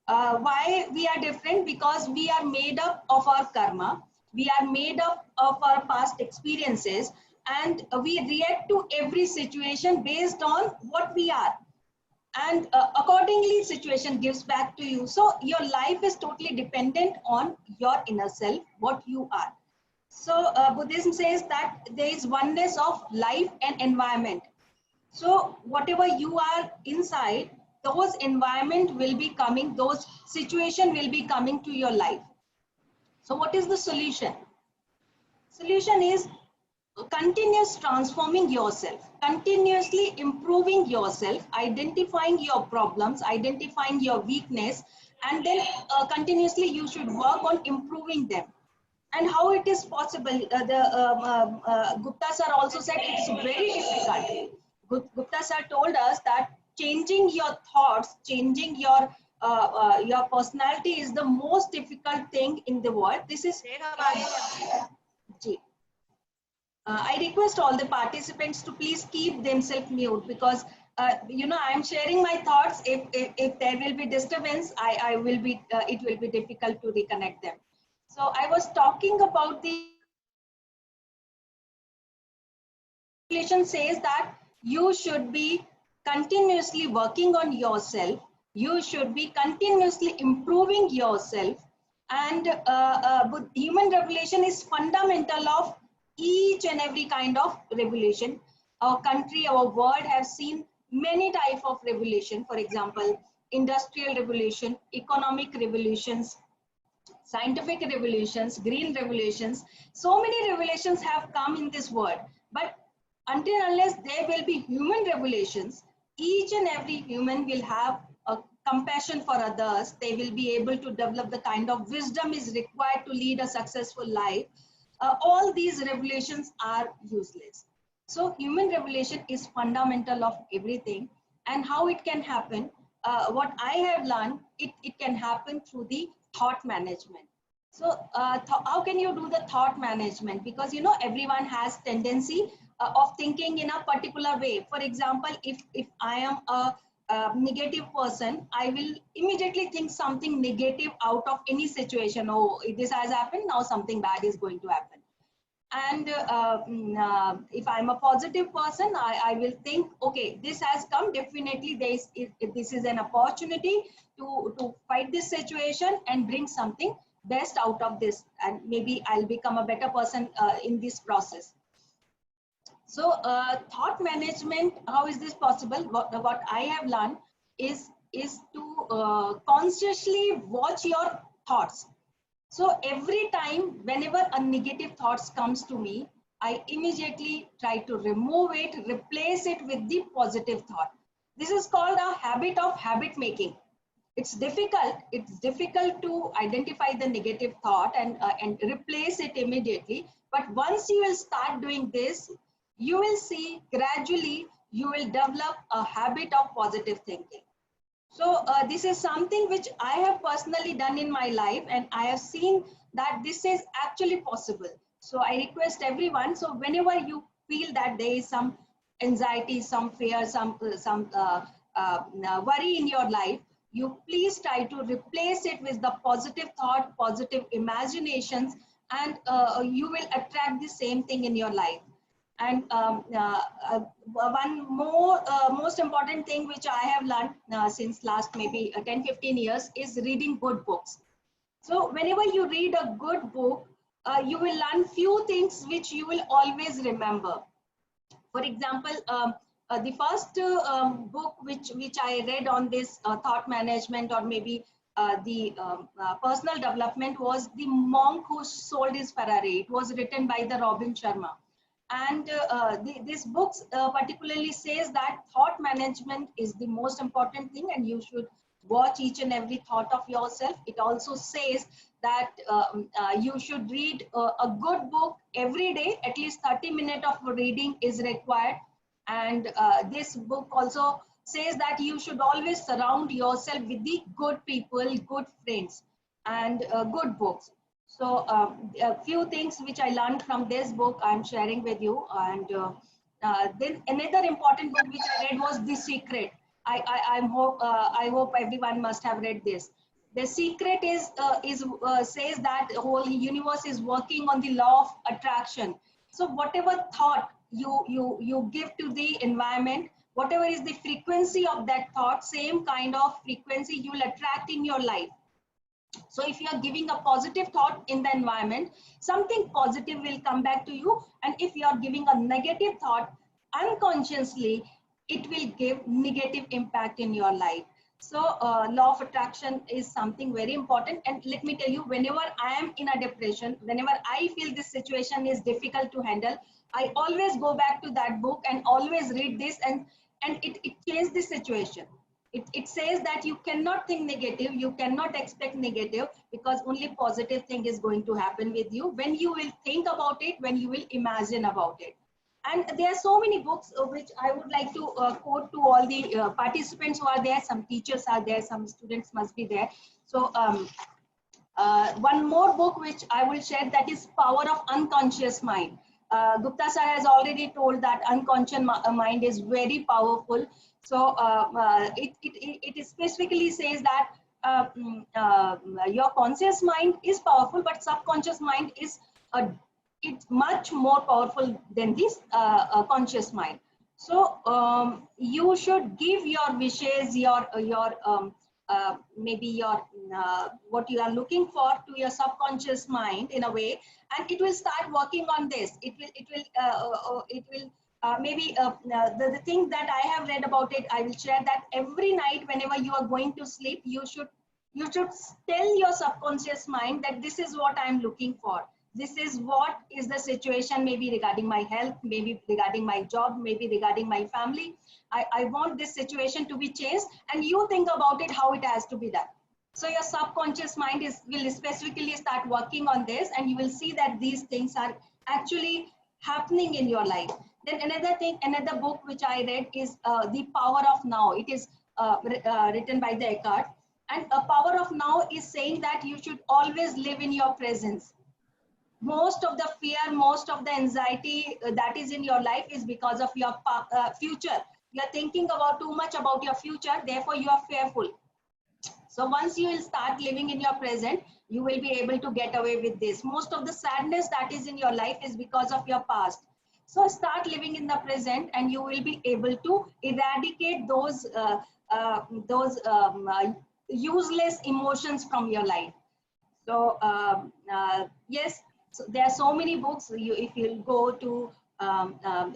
Why we are different? Because we are made up of our karma. We are made up of our past experiences, and we react to every situation based on what we are. And accordingly, situation gives back to you. So your life is totally dependent on your inner self, what you are. So Buddhism says that there is oneness of life and environment. So whatever you are inside, those environment will be coming, those situation will be coming to your life. So what is the solution? Solution is continuous transforming yourself, continuously improving yourself, identifying your problems, identifying your weakness, and then continuously you should work on improving them. And how it is possible? Gupta sir also said it's very difficult. Gupta sir told us that changing your thoughts, changing your personality is the most difficult thing in the world. This is I request all the participants to please keep themselves mute, because I'm sharing my thoughts. If there will be disturbance, I will be it will be difficult to reconnect them. So I was talking about the regulation says that you should be continuously working on yourself. You should be continuously improving yourself. And human revelation is fundamental of each and every kind of revelation. Our country, our world have seen many types of revelation. For example, industrial revolution, economic revolutions, scientific revolutions, green revolutions. So many revelations have come in this world. But until unless there will be human revelations, each and every human will have a compassion for others. They will be able to develop the kind of wisdom is required to lead a successful life. All these revelations are useless. So human revelation is fundamental of everything. And how it can happen, what I have learned, it can happen through the thought management. So how can you do the thought management? Because everyone has tendency of thinking in a particular way. For example, if I am a negative person, I will immediately think something negative out of any situation. Oh, this has happened, now something bad is going to happen. And if I'm a positive person, I will think, okay, this has come, definitely this is an opportunity to fight this situation and bring something best out of this, and maybe I'll become a better person in this process. So thought management, how is this possible? What I have learned is to consciously watch your thoughts. So every time, whenever a negative thoughts comes to me, I immediately try to remove it, replace it with the positive thought. This is called a habit of habit making. It's difficult to identify the negative thought and replace it immediately. But once you will start doing this, you will see gradually you will develop a habit of positive thinking. So this is something which I have personally done in my life, and I have seen that this is actually possible. So I request everyone, so whenever you feel that there is some anxiety, some fear, some worry in your life, you please try to replace it with the positive thought, positive imaginations, and you will attract the same thing in your life. And one more most important thing which I have learned since last maybe 10-15 years is reading good books. So whenever you read a good book, you will learn few things which you will always remember. For example, the first book which I read on this thought management, or maybe the personal development, was The Monk Who Sold His Ferrari. It was written by the Robin Sharma. And this book particularly says that thought management is the most important thing, and you should watch each and every thought of yourself. It also says that you should read a good book every day. At least 30 minutes of reading is required. And this book also says that you should always surround yourself with the good people, good friends, and good books. So a few things which I learned from this book I'm sharing with you. And then another important book which I read was The Secret. I hope everyone must have read this. The secret is says that the whole universe is working on the law of attraction. So whatever thought you give to the environment, whatever is the frequency of that thought, same kind of frequency you will attract in your life. So if you are giving a positive thought in the environment, something positive will come back to you. And if you are giving a negative thought, unconsciously, it will give negative impact in your life. So law of attraction is something very important. And let me tell you, whenever I am in a depression, whenever I feel this situation is difficult to handle, I always go back to that book and always read this, and it changed the situation. It says that you cannot think negative, you cannot expect negative, because only positive thing is going to happen with you when you will think about it, when you will imagine about it. And there are so many books which I would like to quote to all the participants who are there. Some teachers are there, some students must be there. So one more book which I will share, that is Power of Unconscious Mind. Gupta sir has already told that unconscious mind is very powerful. So it specifically says that your conscious mind is powerful, but subconscious mind is it's much more powerful than this conscious mind. So you should give your wishes, your maybe your what you are looking for to your subconscious mind in a way, and it will start working on this. It will maybe the thing that I have read about it, I will share that every night whenever you are going to sleep, you should tell your subconscious mind that this is what I am looking for. This is what is the situation, maybe regarding my health, maybe regarding my job, maybe regarding my family. I want this situation to be changed, and you think about it, how it has to be done. So your subconscious mind will specifically start working on this, and you will see that these things are actually happening in your life. Then another book which I read is The Power of Now. It is written by the Eckhart. And Power of Now is saying that you should always live in your presence. Most of the fear, most of the anxiety that is in your life is because of your future. You are thinking about too much about your future, therefore you are fearful. So once you will start living in your present, you will be able to get away with this. Most of the sadness that is in your life is because of your past. So start living in the present, and you will be able to eradicate those useless emotions from your life. So yes, so there are so many books. If you go to,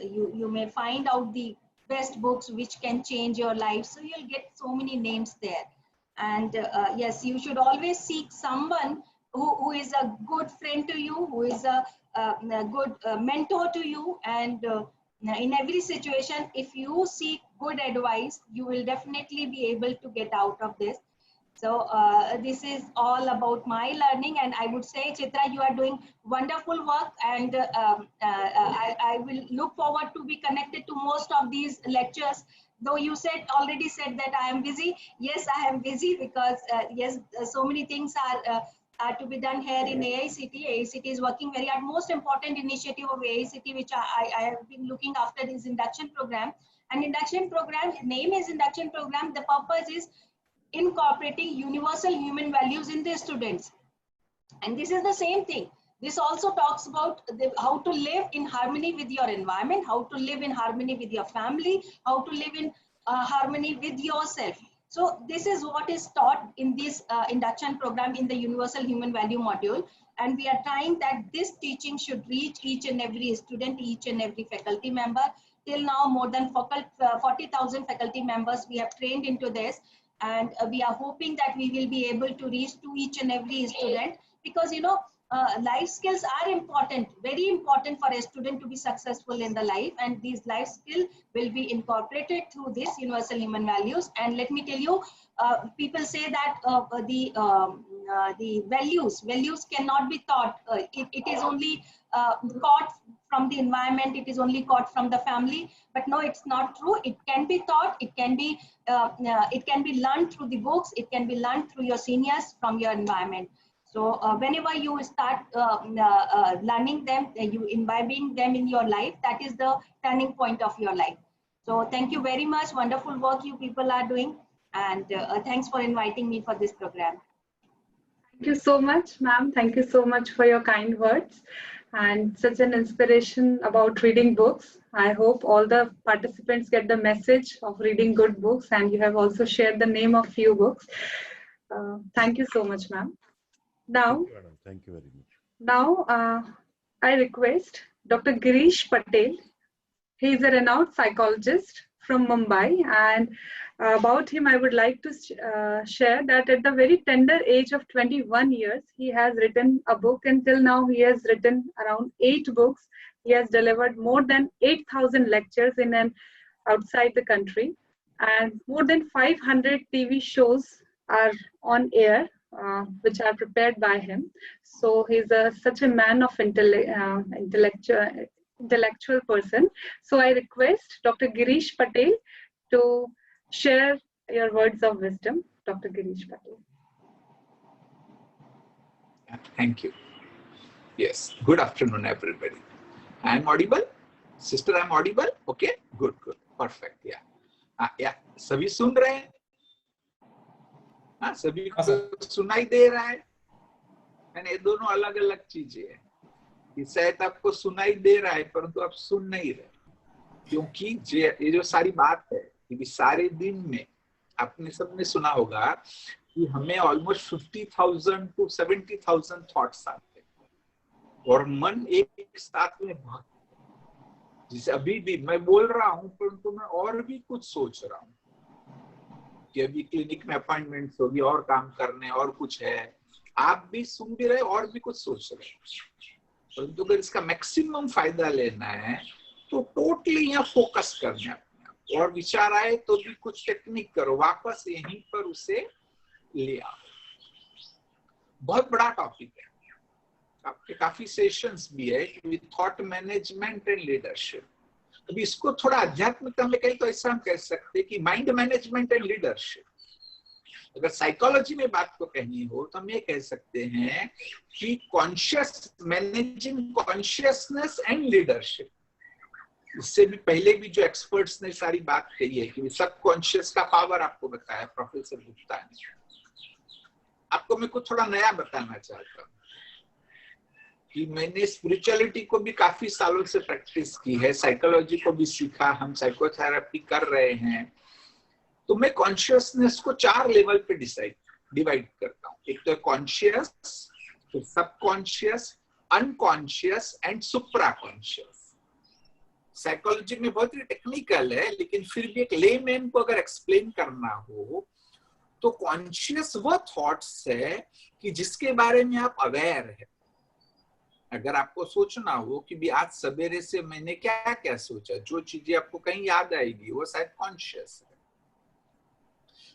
you may find out the best books which can change your life. So you'll get so many names there. And yes, you should always seek someone who is a good friend to you, who is a good mentor to you. And in every situation, if you seek good advice, you will definitely be able to get out of this. So this is all about my learning, and I would say, Chitra, you are doing wonderful work, and I will look forward to be connected to most of these lectures. Though you already said that I am busy. Yes, I am busy because yes, so many things are to be done here in AICT. AICT is working very hard. Most important initiative of AICT, which I have been looking after, is induction program. And induction program, name is induction program. The purpose is incorporating universal human values in the students. And this is the same thing. This also talks about how to live in harmony with your environment, how to live in harmony with your family, how to live in harmony with yourself. So this is what is taught in this induction program in the Universal Human Value module. And we are trying that this teaching should reach each and every student, each and every faculty member. Till now, more than 40,000 faculty members we have trained into this. And we are hoping that we will be able to reach to each and every student, because, you know, life skills are important, very important for a student to be successful in the life, and these life skills will be incorporated through this universal human values. And let me tell you, people say that the values cannot be taught. It is only caught from the environment, it is only caught from the family. But no, it's not true. It can be taught, it can be learned through the books, it can be learned through your seniors, from your environment. So whenever you start learning them, you imbibing them in your life, that is the turning point of your life. So thank you very much. Wonderful work you people are doing. And thanks for inviting me for this program.
you so much, ma'am. Thank you so much for your kind words and such an inspiration about reading books. I hope all the participants get the message of reading good books, and you have also shared the name of few books. Thank you so much, ma'am. Now,
Thank you, madam. Thank you very much.
now I request Dr. Girish Patel. He is a renowned psychologist from Mumbai, and about him, I would like to share that at the very tender age of 21 years, he has written a book. Until now, he has written around 8 books. He has delivered more than 8,000 lectures in and outside the country, and more than 500 TV shows are on air, which are prepared by him. So he's such a man of intellectual person. So I request Dr. Girish Patel to share your words of wisdom. Dr. Girish Patel.
Thank you. Yes. Good afternoon, everybody. I am audible? Sister, I am audible? Okay. Good. Good. Perfect. Yeah. Yeah. सभी सुन रहे हैं? हाँ, सभी को सुनाई दे रहा है? ये दोनों अलग अलग चीजें हैं। शायद आपको सुनाई दे रहा है परंतु आप सुन नहीं रहे, क्योंकि ये जो सारी बात है कि सारे दिन में आपने सबने सुना होगा कि हमें ऑलमोस्ट 50,000 to 70,000 थॉट्स आते हैं और मन एक साथ में भागता है। जिसे अभी भी मैं बोल रहा हूं परंतु मैं और भी कुछ सोच रहा हूं कि अभी क्लिनिक में अपॉइंटमेंट्स होगी और काम करने और कुछ है, आप भी सुन भी रहे और भी कुछ सोच रहे हैं। परंतु अगर इसका मैक्सिमम फायदा लेना है तो टोटली यहाँ फोकस करना है, और विचार आए तो भी कुछ टेक्निक करो, वापस यहीं पर उसे ले आओ। बहुत बड़ा टॉपिक है, आपके काफी सेशंस भी है with thought management and leadership. अभी इसको थोड़ा आध्यात्मिकता में कहीं तो ऐसा हम कह सकते हैं कि माइंड मैनेजमेंट एंड लीडरशिप। अगर साइकोलॉजी में बात को कहनी हो तो हम ये कह सकते हैं कि conscious managing consciousness and leadership. इससे भी पहले भी जो एक्सपर्ट्स ने सारी बात कही है कि सब कॉन्शियस का पावर आपको बताया प्रोफेसर गुप्ता ने। आपको मैं कुछ थोड़ा नया बताना चाहता हूँ कि मैंने स्पिरिचुअलिटी को भी काफी सालों से प्रैक्टिस की है, साइकोलॉजी को भी सीखा, हम साइकोथेरेपी कर रहे हैं। तो मैं कॉन्शियसनेस को 4 लेवल पे डिवाइड करता हूँ। एक तो कॉन्शियस, फिर subconscious, unconscious and supra conscious. Psychology में बहुत ही टेक्निकल है, लेकिन फिर भी एक लेमैन को अगर एक्सप्लेन करना हो तो कॉन्शियस वो थॉट्स है कि जिसके बारे में आप अवेयर है। अगर आपको सोचना हो कि भी आज सवेरे से मैंने क्या क्या सोचा, जो चीजें आपको कहीं याद आएगी वो शायद कॉन्शियस है।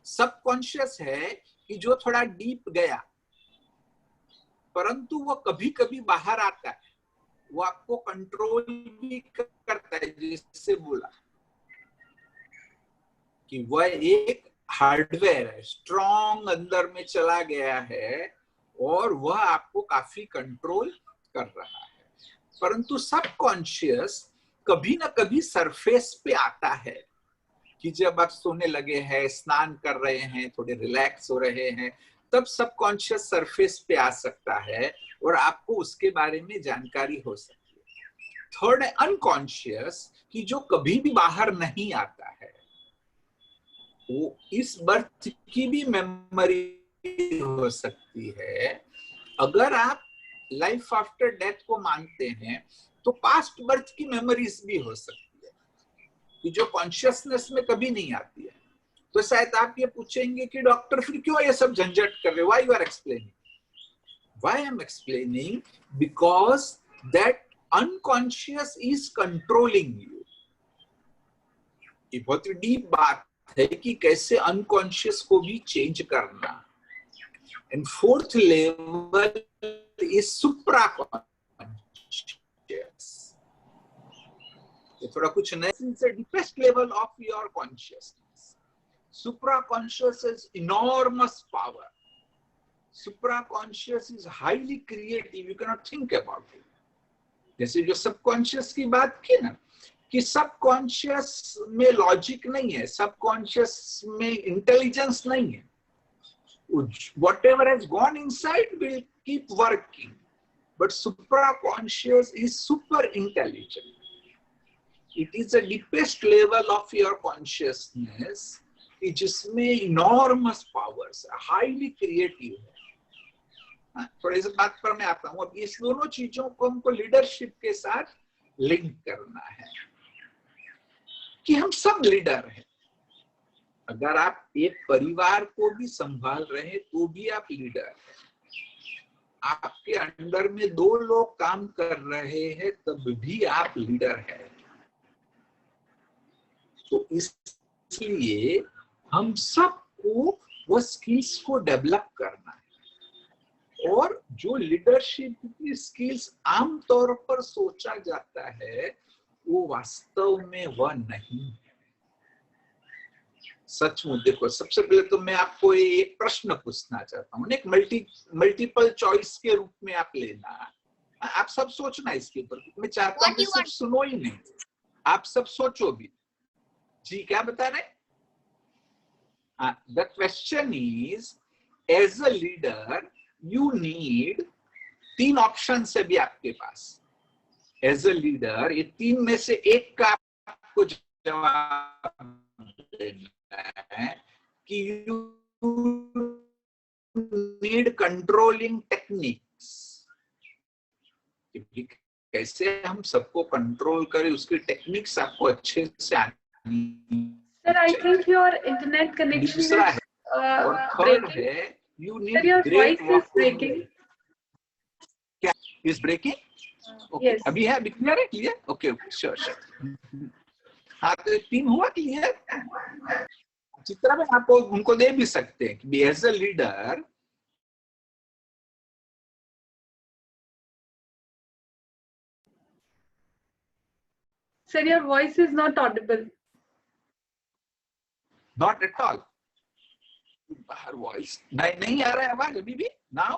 सबकॉन्शियस है कि जो थोड़ा डीप गया परंतु वो कभी कभी बाहर आता है, वो आपको कंट्रोल भी करता है। जिससे बोला कि वह एक हार्डवेयर है, स्ट्रॉन्ग अंदर में चला गया है और वह आपको काफी कंट्रोल कर रहा है। परंतु सबकॉन्शियस कभी ना कभी सरफेस पे आता है कि जब आप सोने लगे हैं, स्नान कर रहे हैं, थोड़े रिलैक्स हो रहे हैं, तब सबकॉन्शियस सरफेस पे आ सकता है और आपको उसके बारे में जानकारी हो सकती है। थर्ड है अनकॉन्शियस, कि जो कभी भी बाहर नहीं आता है, वो इस बर्थ की भी मेमोरी हो सकती है। अगर आप लाइफ आफ्टर डेथ को मानते हैं तो पास्ट बर्थ की मेमोरीज भी हो सकती है कि जो कॉन्शियसनेस में कभी नहीं आती है। तो शायद आप ये पूछेंगे कि डॉक्टर फिर क्यों ये सब झंझट कर रहे हो? Why you are explaining? Why I am explaining? Because that unconscious is controlling you. ये बहुत ही डीप बात है कि कैसे अनकॉन्शियस को भी चेंज करना। And fourth level is supraconscious. ये थोड़ा कुछ नया, deepest level of your consciousness. Supraconscious is enormous power. Supraconscious is highly creative. You cannot think about it. जैसे जो सबकॉन्शियस की बात की ना, कि सबकॉन्शियस में लॉजिक नहीं है, सबकॉन्शियस में इंटेलिजेंस नहीं है, whatever has gone inside will keep working, but supraconscious is super intelligent. It is the deepest level of your consciousness, जिसमें enormous powers, highly creative है. थोड़ी सी बात पर मैं आता हूँ. अब इस दोनों चीजों को हमको लीडरशिप के साथ लिंक करना है कि हम सब लीडर हैं. अगर आप एक परिवार को भी संभाल रहे हैं तो भी आप लीडर हैं. आपके अंडर में 2 लोग काम कर रहे हैं तब भी आप लीडर हैं. तो इसलिए हम सबको वो स्किल्स को डेवलप करना है. और जो लीडरशिप की स्किल्स आमतौर पर सोचा जाता है वो वास्तव में वह नहीं है. सचमुच देखो, सबसे पहले तो मैं आपको एक प्रश्न पूछना चाहता हूँ. एक मल्टीपल चॉइस के रूप में आप लेना. आप सब सोचना इसके ऊपर. मैं चाहता हूँ कि सिर्फ सुनो ही नहीं, आप सब सोचो भी. जी क्या बता रहे? The question is, as a leader you need 3 option है भी आपके पास. एज अ लीडर ये 3 में से एक का आपको जवाब देना है कि यू नीड कंट्रोलिंग टेक्निक्स. कैसे हम सबको कंट्रोल करें उसकी टेक्निक्स आपको अच्छे से आनी.
Sir, I think your internet connection is
दूसरा है. और थर्ड
breaking.
है you
Sir,
need
your
great
voice is breaking.
क्या इज ब्रेकिंग? Okay,
Yes.
अभी है, अभी क्लियर है? Clear? Okay okay, sure sure. हाँ, तो 3 हुआ क्लियर. चित्रा में आप उनको दे भी सकते हैं कि as a leader
Sir, your voice is not audible.
Not at all. बाहर वॉइस नहीं आ रहा है आवाज अभी भी. नाउ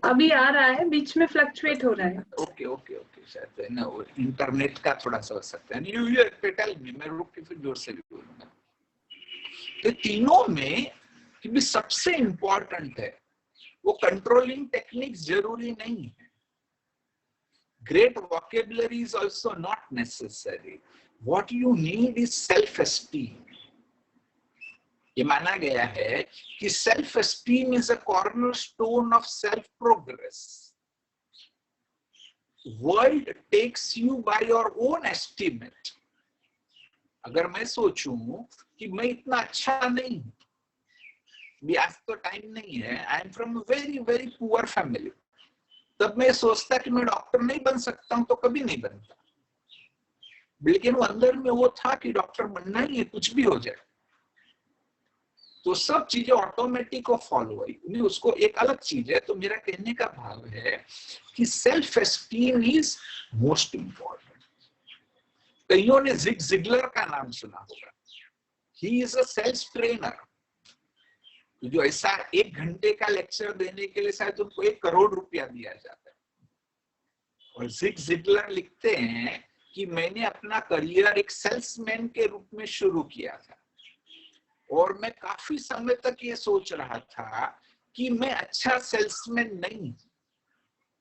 अभी आ रहा है, बीच में फ्लक्चुएट हो रहा है.
ओके ओके ओके, शायद ना वो इंटरनेट का थोड़ा सा हो सकता है. यू टेल मी, मैं रुक के फिर जोर से भी बोलूंगा. तो तीनों में कि भी सबसे इंपॉर्टेंट है वो कंट्रोलिंग टेक्निक्स जरूरी नहीं है. Great vocabulary is also not necessary. What you need is self esteem. ये माना गया है कि self esteem is a cornerstone of self progress. World takes you by your own estimate. अगर मैं सोचूं कि मैं इतना अच्छा नहीं हूं, भी आज तो टाइम नहीं है, I am from very very poor family, तब मैं सोचता कि मैं डॉक्टर नहीं बन सकता हूं तो कभी नहीं बनता. लेकिन वो अंदर में वो था कि डॉक्टर बनना ही है, कुछ भी हो जाए. तो सब चीजें ऑटोमेटिक को फॉलो हुई. उसको एक अलग चीज है. तो मेरा कहने का भाव है कि self esteem is most important. कईयों ने जिग जिगलर का नाम सुना होगा. He is a sales trainer. जो ऐसा 1 घंटे का लेक्चर देने के लिए शायद उनको 1 करोड़ रुपया दिया जाता है. और जिग जिगलर लिखते हैं कि मैंने अपना करियर एक सेल्समैन के रूप में शुरू किया था और मैं काफी समय तक ये सोच रहा था कि मैं अच्छा सेल्समैन नहीं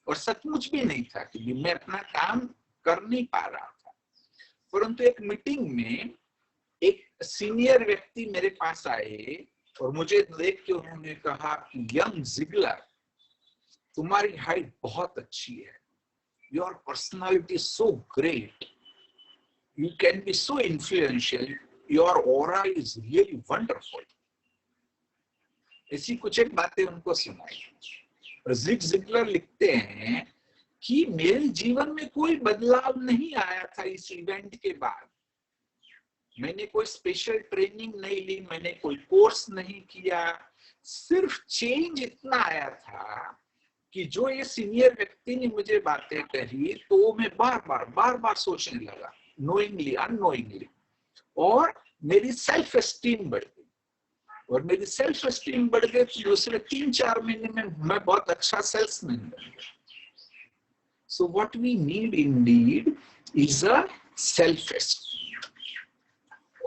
और सचमुच भी नहीं था कि मैं अपना काम कर नहीं पा रहा था. परंतु एक मीटिंग में एक सीनियर व्यक्ति मेरे पास आए और मुझे देख के उन्होंने कहा कि यंग जिगलर, तुम्हारी हाइट बहुत अच्छी है. Your personality so great. You can be so influential. Your aura is really wonderful. ऐसी कुछ एक बातें उनको सुनाई. जिग जिगलर लिखते हैं कि मेरे जीवन में कोई बदलाव नहीं आया था इस इवेंट के बाद. मैंने कोई स्पेशल ट्रेनिंग नहीं ली, मैंने कोई कोर्स नहीं किया. सिर्फ चेंज इतना आया था कि जो ये सीनियर व्यक्ति ने मुझे बातें कही तो मैं बार बार सोचने लगा, नोइंगली अननोइंगली. और मेरी सेल्फ एस्टीम बढ़ गई. और मेरी सेल्फ एस्टीम बढ़ गई तो दूसरे 3-4 महीने में मैं बहुत अच्छा सेल्समैन बन गया. So what we need indeed is a self esteem.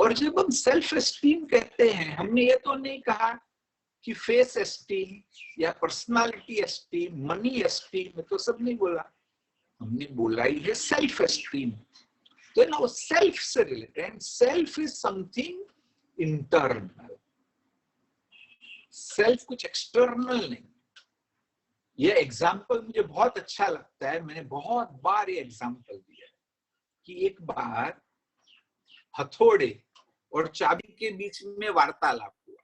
और जब हम सेल्फ एस्टीम कहते हैं, हमने ये तो नहीं कहा कि फेस एस्टीम या पर्सनालिटी एस्टीम, मनी एस्टीम में तो सब नहीं बोला, हमने बोला ही है सेल्फ एस्टीम। तो ना वो सेल्फ से related, and self is something internal, self कुछ एक्सटर्नल नहीं। ये एग्जाम्पल मुझे बहुत अच्छा लगता है, मैंने बहुत बार ये एग्जाम्पल दिया है कि एक बार हथौड़े और चाबी के बीच में वार्तालाप हुआ।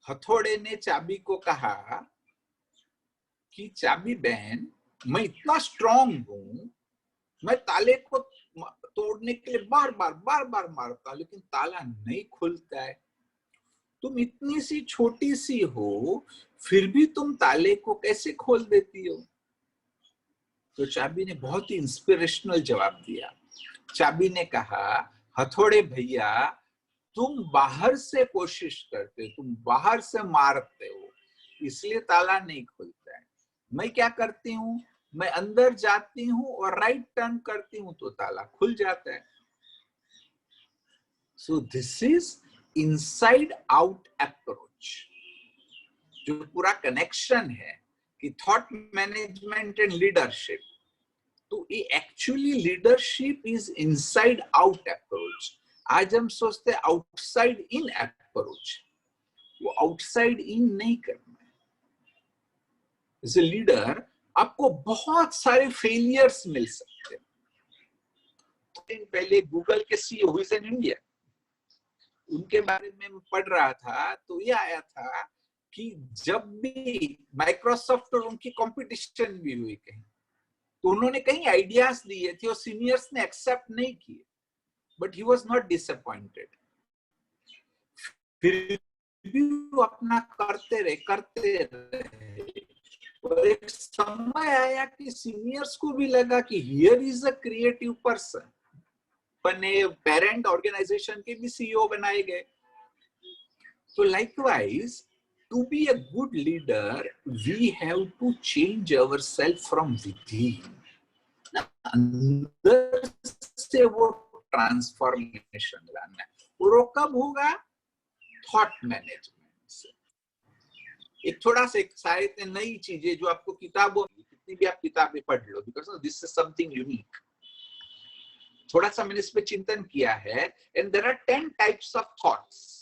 हथौड़े ने चाबी को कहा कि चाबी बहन, मैं इतना स्ट्रांग हूं, मैं ताले को तोड़ने के लिए बार बार मारता हूं, लेकिन ताला नहीं खुलता है। तुम इतनी सी छोटी सी हो, फिर भी तुम ताले को कैसे खोल देती हो? तो चाबी ने बहुत ही इंस्पिरेशनल जवाब दिया। चाबी ने कहा, हथौड़े भैया, तुम बाहर से कोशिश करते हो, तुम बाहर से मारते हो, इसलिए ताला नहीं खुलता है। मैं क्या करती हूँ, मैं अंदर जाती हूँ और राइट टर्न करती हूँ तो ताला खुल जाता है। So this is inside out approach. जो पूरा कनेक्शन है कि थॉट मैनेजमेंट एंड लीडरशिप, तो ये actually leadership is inside out approach. आज हम सोचते हैं आउटसाइड इन अप्रोच, वो आउटसाइड इन नहीं करना है। एज ए लीडर आपको बहुत सारे फेलियर्स मिल सकते हैं। पहले गूगल के CEO who is in India, उनके बारे में मैं पढ़ रहा था तो ये आया था कि जब भी माइक्रोसॉफ्ट और उनकी कंपटीशन भी हुई कहीं, तो उन्होंने कई आइडियाज दिए थे और सीनियर्स ने एक्सेप्ट नहीं किए, but he was not disappointed. फिर भी वो अपना करते रहे। और एक समय आया कि सीनियर्स को भी लगा कि here is a creative person. बने पेरेंट ऑर्गेनाइजेशन के भी सीईओ बनाए गए। तो likewise, to be a good leader, we have to change ourselves from within. अंदर से वो ट्रांसफॉर्मेशन लाना है। वो कब होगा? थॉट मैनेजमेंट से। एक थोड़ा सा शायद नई चीजें जो आपको किताबों, कितनी भी आप किताबें पढ़ लो, because this is something unique. थोड़ा सा मैंने इस पे चिंतन किया है, and there are 10 types of thoughts.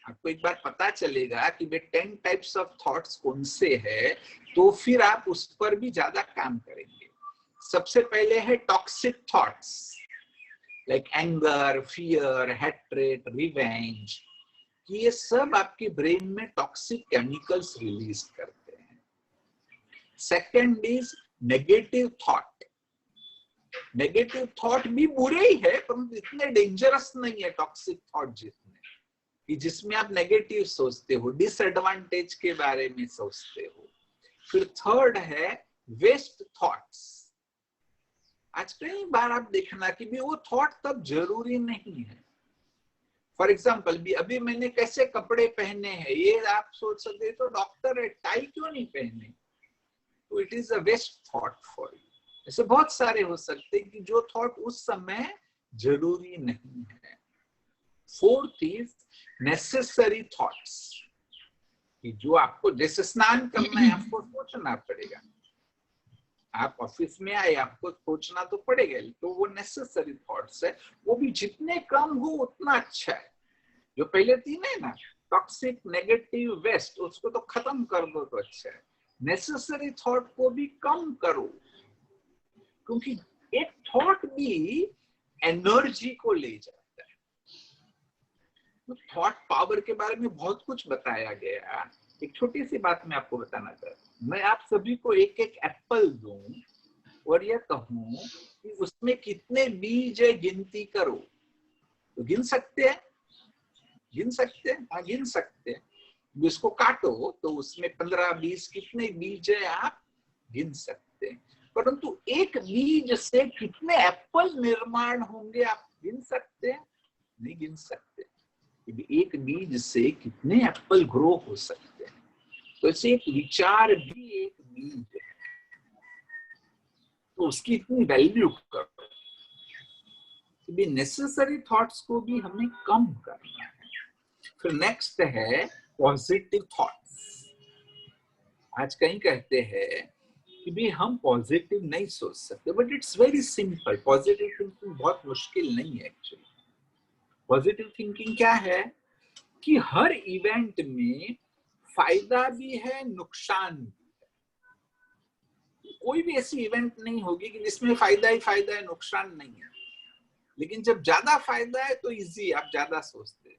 आपको एक बार पता चलेगा कि वे 10 टाइप्स ऑफ थॉट्स कौन से है, तो फिर आप उस पर भी ज्यादा काम करेंगे। सबसे पहले है toxic thoughts, like anger, fear, hatred, revenge. ये सब आपके ब्रेन में टॉक्सिक केमिकल्स रिलीज करते हैं। Second is negative thought. Negative thought भी बुरे ही है, परंतु इतने डेंजरस नहीं है टॉक्सिक थॉट जितने, कि जिसमें आप नेगेटिव सोचते हो, डिसएडवांटेज के बारे में सोचते हो। फिर थर्ड है वेस्ट थॉट्स। आज कई बार आप देखना कि भी वो थॉट तब जरूरी नहीं है। फॉर एग्जाम्पल, भी अभी मैंने कैसे कपड़े पहने हैं, ये आप सोच सकते तो डॉक्टर है, टाई क्यों नहीं पहने, तो it is a waste thought for you. ऐसे बहुत सारे हो सकते हैं कि जो थॉट उस समय जरूरी नहीं है। फोर्थ इज नेसेसरी थॉट्स, कि जो आपको, जैसे स्नान करना है आपको सोचना पड़ेगा, आप ऑफिस में आए आपको सोचना तो पड़ेगा, तो वो नेसेसरी थॉट्स है। वो भी जितने कम हो उतना अच्छा है। जो पहले तीन है ना, टॉक्सिक, नेगेटिव, वेस्ट, उसको तो खत्म कर दो तो अच्छा है। नेसेसरी थॉट को भी कम करो, क्योंकि एक थॉट भी एनर्जी को ले जाता है। तो थॉट पावर के बारे में बहुत कुछ बताया गया। एक छोटी सी बात मैं आपको बताना चाहता हूँ। मैं आप सभी को एक एक एप्पल दूं और यह कहूं कि उसमें कितने बीज है गिनती करो, तो गिन सकते हैं? गिन सकते हैं? हाँ, गिन सकते हैं। इसको काटो तो उसमें 15-20 कितने बीज है आप गिन सकते हैं। परंतु एक बीज से कितने एप्पल निर्माण होंगे आप गिन सकते हैं? नहीं गिन सकते। एक बीज से कितने एप्पल ग्रो हो सकते हैं। तो ऐसे एक विचार भी एक बीज है, तो उसकी इतनी वैल्यू करो। नेसेसरी थॉट्स को भी हमें कम करना है। फिर नेक्स्ट है पॉजिटिव थॉट्स। आज कहीं कहते हैं कि भी हम पॉजिटिव नहीं सोच सकते, but it's very simple. Positive thinking बहुत मुश्किल नहीं है एक्चुअली। पॉजिटिव थिंकिंग क्या है कि हर इवेंट में फायदा भी है, नुकसान भी है। कोई भी ऐसी इवेंट नहीं होगी कि जिसमें फायदा ही फायदा है, नुकसान नहीं है। लेकिन जब ज्यादा फायदा है तो इजी, आप ज्यादा सोचते हैं।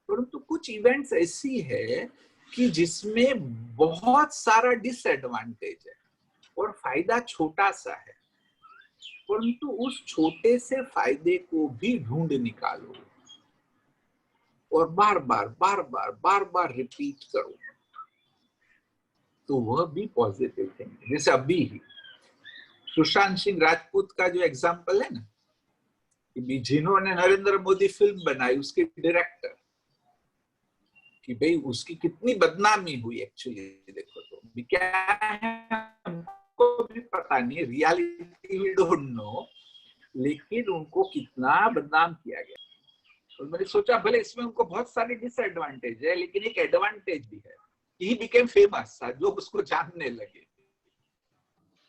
परंतु कुछ इवेंट्स ऐसी है कि जिसमें बहुत सारा डिसएडवांटेज है और फायदा छोटा सा है, परंतु उस छोटे से फायदे को भी ढूंढ निकालो और बार बार रिपीट करो, तो वह भी पॉजिटिव थिंकिंग। जैसे अभी ही सुशांत सिंह राजपूत का जो एग्जाम्पल है ना, कि जिन्होंने नरेंद्र मोदी फिल्म बनाई, उसके डायरेक्टर, कि भाई उसकी कितनी बदनामी हुई एक्चुअली। देखो तो क्या है, हमको भी पता नहीं, रियलिटी वी डोंट नो, लेकिन उनको कितना बदनाम किया गया। और मैंने सोचा भले इसमें उनको बहुत सारे डिसएडवांटेज है, लेकिन एक एडवांटेज भी है, ही बिकेम फेमस। लोग उसको जानने लगे,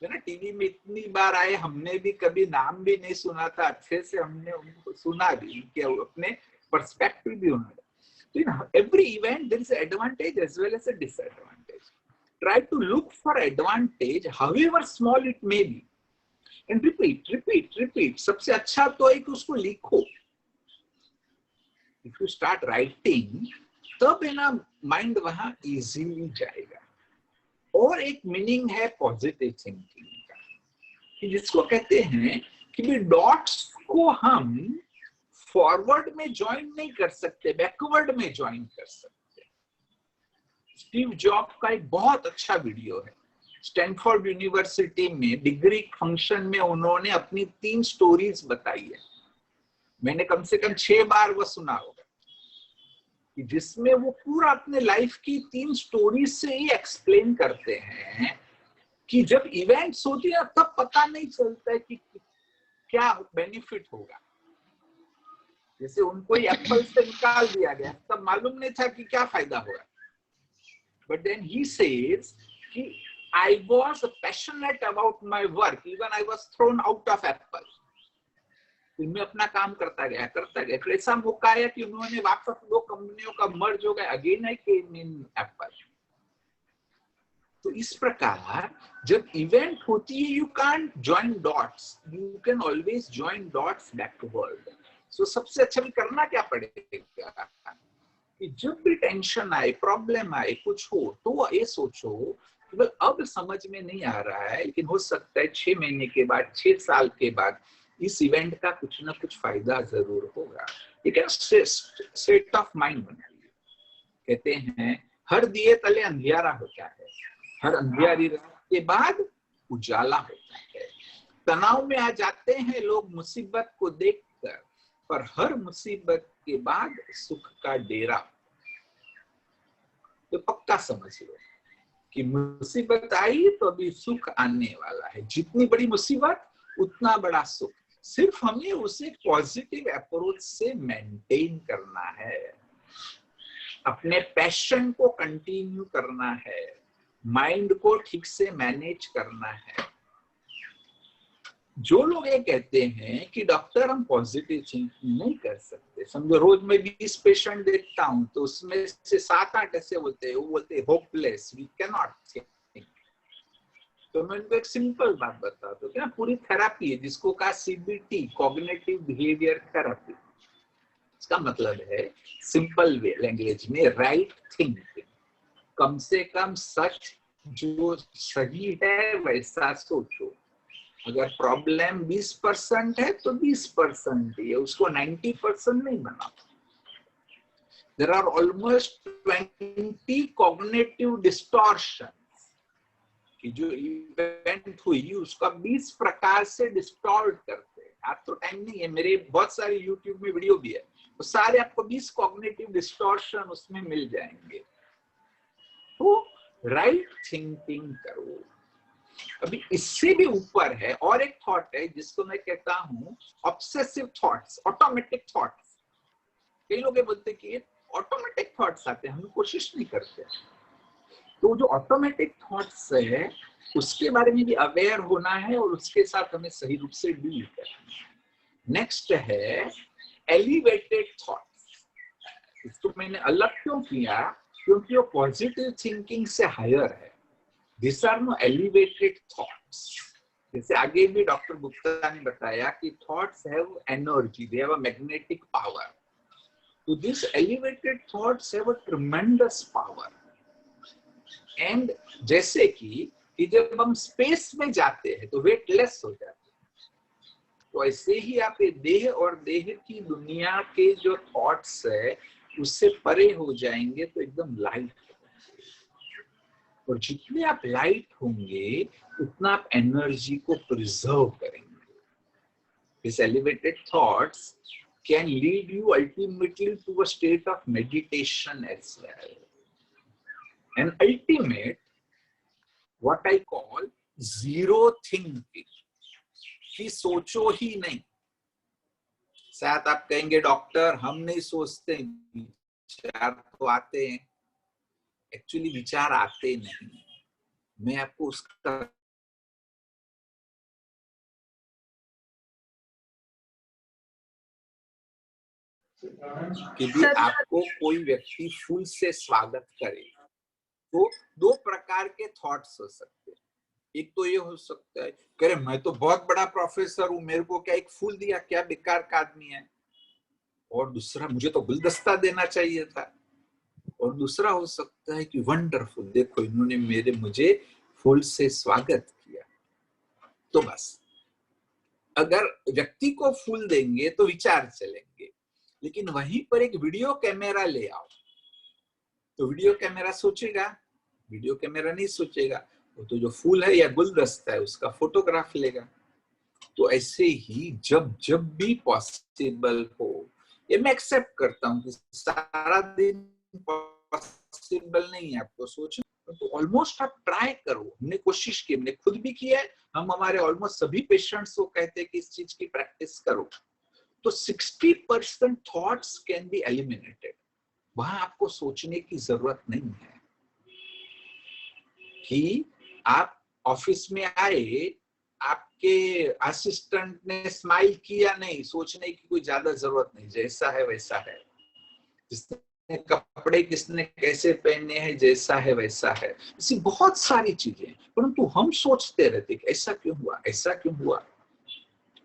है ना। टीवी में इतनी बार आए, हमने भी कभी नाम भी नहीं सुना था अच्छे से, हमने उनको सुना भी, उनके अपने पर्सपेक्टिव भी उन्होंने। So in every event there is an advantage as well as a disadvantage. Try to look for advantage, however small it may be, and repeat. सबसे अच्छा तो है कि उसको लिखो। If you start writing, तब है ना माइंड वहां इजीली जाएगा। और एक मीनिंग है पॉजिटिव थिंकिंग का, कि जिसको कहते हैं कि भी डॉट्स को हम फॉरवर्ड में ज्वाइन नहीं कर सकते, बैकवर्ड में ज्वाइन कर सकते। स्टीव जॉब का एक बहुत अच्छा वीडियो है, स्टैनफोर्ड यूनिवर्सिटी में डिग्री फंक्शन में उन्होंने अपनी 3 स्टोरीज बताई है। मैंने कम से कम 6 बार वो सुना होगा, कि जिसमें वो पूरा अपने लाइफ की 3 स्टोरीज से ही एक्सप्लेन करते हैं कि जब इवेंट्स होती है तब पता नहीं चलता है कि क्या बेनिफिट होगा। जैसे उनको एप्पल से निकाल दिया गया, तब मालूम नहीं था कि क्या फायदा होगा। बट देन ही सेज कि I was passionate about my work, even I was thrown out of Apple. मैं अपना काम करता गया। फिर ऐसा मौका आया कि उन्होंने वापस 2 कंपनियों का मर्ज हो गया, again I came in Apple. तो इस प्रकार जब इवेंट होती है, you can't join dots, you can always join dots backward. So सबसे अच्छा भी करना क्या पड़ेगा कि जब भी टेंशन आए, प्रॉब्लम आए, कुछ हो, तो ये सोचो कि अब समझ में नहीं आ रहा है, लेकिन हो सकता है 6 महीने के बाद, 6 साल के बाद इस इवेंट का कुछ ना कुछ फायदा जरूर होगा। एक स्टेट ऑफ माइंड बना लिया। कहते हैं हर दिए तले अंधियारा होता है, हर अंधियारी रात के बाद उजाला होता है। तनाव में आ जाते हैं लोग मुसीबत को देखकर, पर हर मुसीबत के बाद सुख का डेरा। तो पक्का समझ लो कि मुसीबत आई तो अभी सुख आने वाला है। जितनी बड़ी मुसीबत उतना बड़ा सुख। सिर्फ हमें उसे पॉजिटिव अप्रोच से मेंटेन करना है, अपने पैशन को कंटिन्यू करना है, माइंड को ठीक से मैनेज करना है। जो लोग ये कहते हैं कि डॉक्टर हम पॉजिटिव थिंकिंग नहीं कर सकते, समझो रोज में 20 पेशेंट देखता हूं तो उसमें से 7-8 ऐसे बोलते हैं, वो बोलते हैं hopeless, we can not think. तो मैं उनको एक सिंपल बात बता दूं, क्या पूरी थेरापी है जिसको कहा CBT, कॉग्निटिव बिहेवियर थेरेपी। इसका मतलब है सिंपल लैंग्वेज में राइट थिंकिंग। कम से कम सच जो सही है वैसा सोचो। अगर प्रॉब्लम 20% है तो 20% ही है, उसको 90% नहीं बनाओ। There are almost 20 cognitive distortions कि जो इवेंट हुई उसका 20 प्रकार से डिस्टॉर्ट करते हैं। आज तो टाइम नहीं है, मेरे बहुत सारे YouTube में वीडियो भी है, तो सारे आपको 20 कॉग्निटिव डिस्टॉर्शन उसमें मिल जाएंगे। तो राइट थिंकिंग करो। अभी इससे भी ऊपर है और एक थॉट है जिसको मैं कहता हूं ऑब्सेसिव थॉट्स, ऑटोमेटिक थॉट्स। कई लोग बोलते कि ऑटोमेटिक थॉट्स आते हैं, हम कोशिश नहीं करते। तो जो ऑटोमेटिक थॉट्स है उसके बारे में भी अवेयर होना है और उसके साथ हमें सही रूप से डील करना है। नेक्स्ट है एलिवेटेड थॉट्स। इसको मैंने अलग क्यों किया, क्योंकि वो पॉजिटिव थिंकिंग से हायर है। This are no elevated thoughts. जैसे आगे भी डॉक्टर गुप्ता ने बताया कि thoughts have energy, they have a magnetic power. तो this elevated thoughts have a tremendous power. And जैसे कि जब हम स्पेस में जाते हैं तो वेटलेस हो जाते हैं, तो ऐसे ही आप ये देह और देह की दुनिया के जो थॉट्स है उससे परे हो जाएंगे तो एकदम लाइट हो जाएंगे। और जितने आप लाइट होंगे उतना आप एनर्जी को प्रिजर्व करेंगे। This elevated thoughts can lead you ultimately to a state of meditation as well. And ultimate, what I call zero thinking, कि सोचो ही नहीं। शायद आप कहेंगे डॉक्टर हम नहीं सोचते, विचार तो आते हैं। एक्चुअली विचार आते नहीं, मैं आपको उसका कि भी आपको कोई व्यक्ति फूल से स्वागत करे तो दो प्रकार के थॉट्स हो सकते हैं। एक तो ये हो सकता है कि मैं तो बहुत बड़ा प्रोफेसर हूं, मेरे को क्या एक फूल दिया, क्या बेकार का आदमी है। और दूसरा, मुझे तो गुलदस्ता देना चाहिए था। और दूसरा हो सकता है कि वंडरफुल, देखो इन्होंने मुझे फूल से स्वागत किया। तो बस अगर व्यक्ति को फूल देंगे तो विचार चलेंगे, लेकिन वहीं पर एक वीडियो कैमरा ले आओ तो वीडियो कैमरा सोचेगा, वीडियो कैमरा नहीं सोचेगा। वो तो जो फूल है या गुलदस्ता है उसका फोटोग्राफ लेगा। तो ऐसे ही जब जब भी पॉसिबल हो, ये मैं एक्सेप्ट करता हूँ कि सारा दिन पॉसिबल नहीं है आपको सोचना, तो ऑलमोस्ट आप ट्राई करो। हमने कोशिश की, हमने खुद भी किया है, हम हमारे ऑलमोस्ट सभी पेशेंट्स को कहते हैं कि इस चीज की प्रैक्टिस करो। तो 60% थॉट्स कैन बी एलिमिनेटेड। वहां आपको सोचने की जरूरत नहीं है कि आप ऑफिस में आए, आपके असिस्टेंट ने स्माइल किया, नहीं, सोचने की कोई ज्यादा जरूरत नहीं, जैसा है वैसा है। जिसने कपड़े किसने कैसे पहने हैं, जैसा है वैसा है। ऐसी बहुत सारी चीजें, परंतु हम सोचते रहते कि ऐसा क्यों हुआ, ऐसा क्यों हुआ।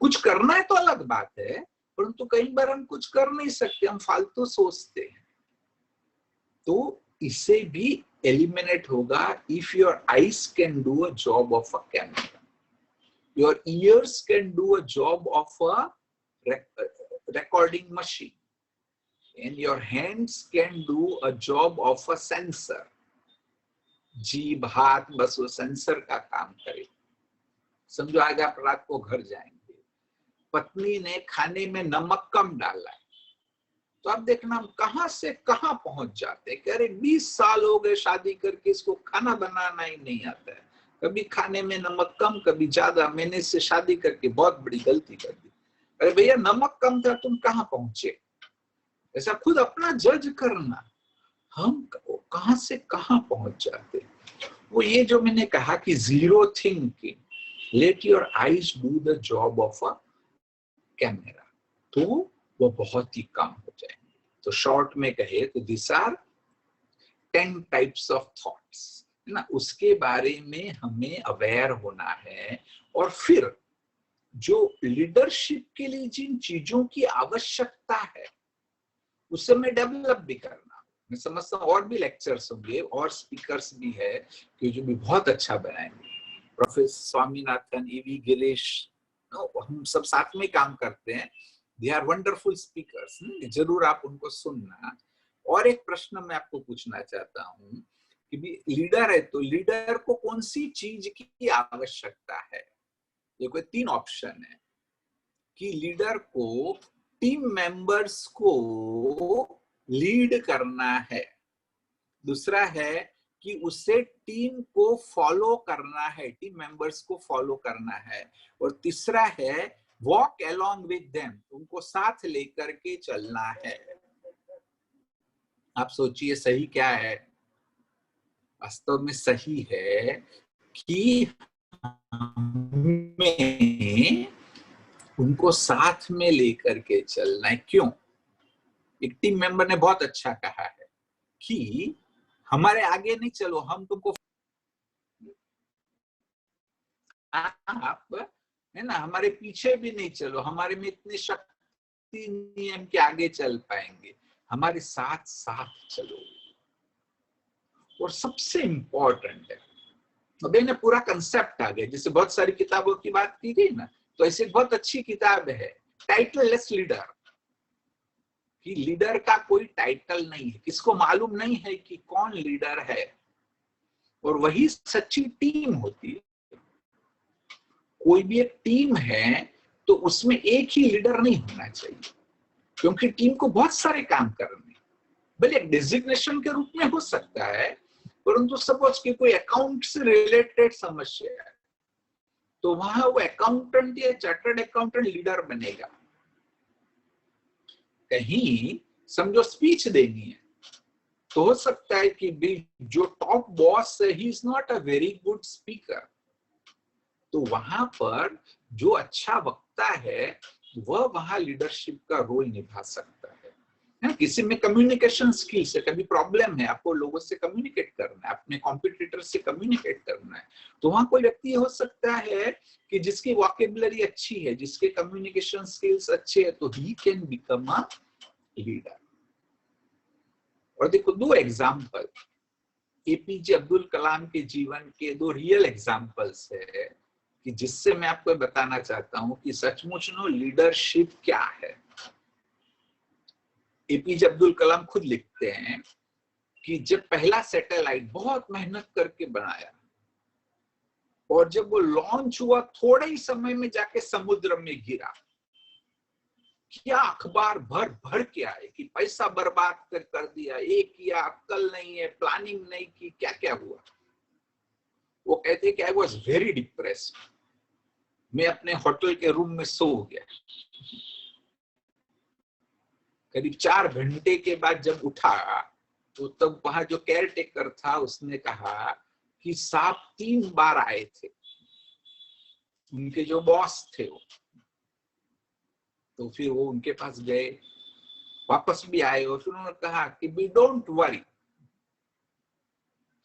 कुछ करना है तो अलग बात है, परंतु कई बार हम कुछ कर नहीं सकते, हम फालतू सोचते हैं। तो इससे भी एलिमिनेट होगा। If your eyes can do a job of a camera, your ears can do a job of a recording machine, and your hands can do a job of a sensor. जीभ, हाथ बस वो sensor का काम करे। समझो आज आप रात को घर जाएंगे, पत्नी ने खाने में नमक कम डाला है, तो आप देखना हम कहां से कहां पहुंच जाते हैं कि अरे 20 साल हो गए शादी करके, इसको खाना बनाना ही नहीं आता है। कभी खाने में नमक कम, कभी ज्यादा, मैंने इससे शादी करके बहुत बड़ी गलती कर दी। अरे भैया नमक कम था, तुम कहां पहुंचे। ऐसा खुद अपना जज करना, हम कहां से कहां पहुंच जाते। वो ये जो मैंने कहा कि zero thinking, let your eyes do the job of a camera, तो वो बहुत ही कम हो जाएंगे। तो शॉर्ट में कहे तो this are 10 types of thoughts, है ना। उसके बारे में हमें अवेयर होना है। और फिर जो लीडरशिप के लिए जिन चीजों की आवश्यकता है उसे मैं डेवलप भी करना। मैं समझता हूँ और भी लेक्चर्स होंगे और स्पीकर्स भी है कि जो भी बहुत अच्छा बनाएंगे। प्रोफेसर स्वामीनाथन, ईवी गिरीश, हम सब साथ में काम करते हैं। दे आर वंडरफुल स्पीकर्स, जरूर आप उनको सुनना। और एक प्रश्न मैं आपको पूछना चाहता हूँ कि भी लीडर है तो लीडर को कौन सी चीज की आवश्यकता है। देखो 3 ऑप्शन है कि लीडर को टीम मेंबर्स को लीड करना है, दूसरा है कि उसे टीम को फॉलो करना है, टीम मेंबर्स को फॉलो करना है, और तीसरा है वॉक अलोंग विद देम, उनको साथ लेकर के चलना है। आप सोचिए सही क्या है? वास्तव में सही है कि हमें उनको साथ में लेकर के चलना है। क्यों? एक टीम मेंबर ने बहुत अच्छा कहा है कि हमारे आगे नहीं चलो, हम तुमको, आप है ना, हमारे पीछे भी नहीं चलो, हमारे में इतनी शक्ति नहीं है कि आगे चल पाएंगे, हमारे साथ साथ चलो। और सबसे इंपॉर्टेंट है, अब ना पूरा कंसेप्ट आ गया, जैसे बहुत सारी किताबों की बात की गई ना, तो ऐसी बहुत अच्छी किताब है टाइटललेस लीडर, कि लीडर का कोई टाइटल नहीं है, किसको मालूम नहीं है कि कौन लीडर है, और वही सच्ची टीम होती है। कोई भी एक टीम है तो उसमें एक ही लीडर नहीं होना चाहिए, क्योंकि टीम को बहुत सारे काम करने, भले एक डेजिग्नेशन के रूप में हो सकता है, परंतु सपोज कि कोई अकाउंट से रिलेटेड समस्या है तो वहां वो अकाउंटेंट या चार्टर्ड अकाउंटेंट लीडर बनेगा। कहीं समझो स्पीच देनी है तो हो सकता है कि जो टॉप बॉस है he is not a very good speaker, तो वहां पर जो अच्छा वक्ता है वह वहां लीडरशिप का रोल निभा सकता है। किसी में कम्युनिकेशन स्किल्स है, कभी प्रॉब्लम है, आपको लोगों से कम्युनिकेट करना है, अपने कॉम्पिटिटर से कम्युनिकेट करना है, तो वहां कोई व्यक्ति हो सकता है कि जिसकी वोकैबुलरी अच्छी है, जिसके कम्युनिकेशन स्किल्स अच्छे है, तो he can become a leader. और देखो दो एग्जाम्पल एपीजे अब्दुल कलाम के जीवन के, दो रियल एग्जाम्पल्स है कि जिससे मैं आपको बताना चाहता हूं कि सचमुच नो लीडरशिप क्या है। एपीजे अब्दुल कलाम खुद लिखते हैं कि जब पहला सैटेलाइट बहुत मेहनत करके बनाया और जब वो लॉन्च हुआ थोड़े ही समय में जाके समुद्र में गिरा, क्या अखबार भर भर के आए कि पैसा बर्बाद कर दिया, ये किया, अक्ल नहीं है, प्लानिंग नहीं की, क्या क्या हुआ। वो कहते कि आई वॉज वेरी डिप्रेस्ड, मैं अपने होटल के रूम में सो गया। करीब 4 घंटे के बाद जब उठा तो तब वहां जो केयर टेकर था उसने कहा कि सांप 3 बार आए थे, उनके जो बॉस थे वो। तो फिर वो उनके पास गए, वापस भी आए और फिर उन्होंने कहा कि बी डोंट वरी,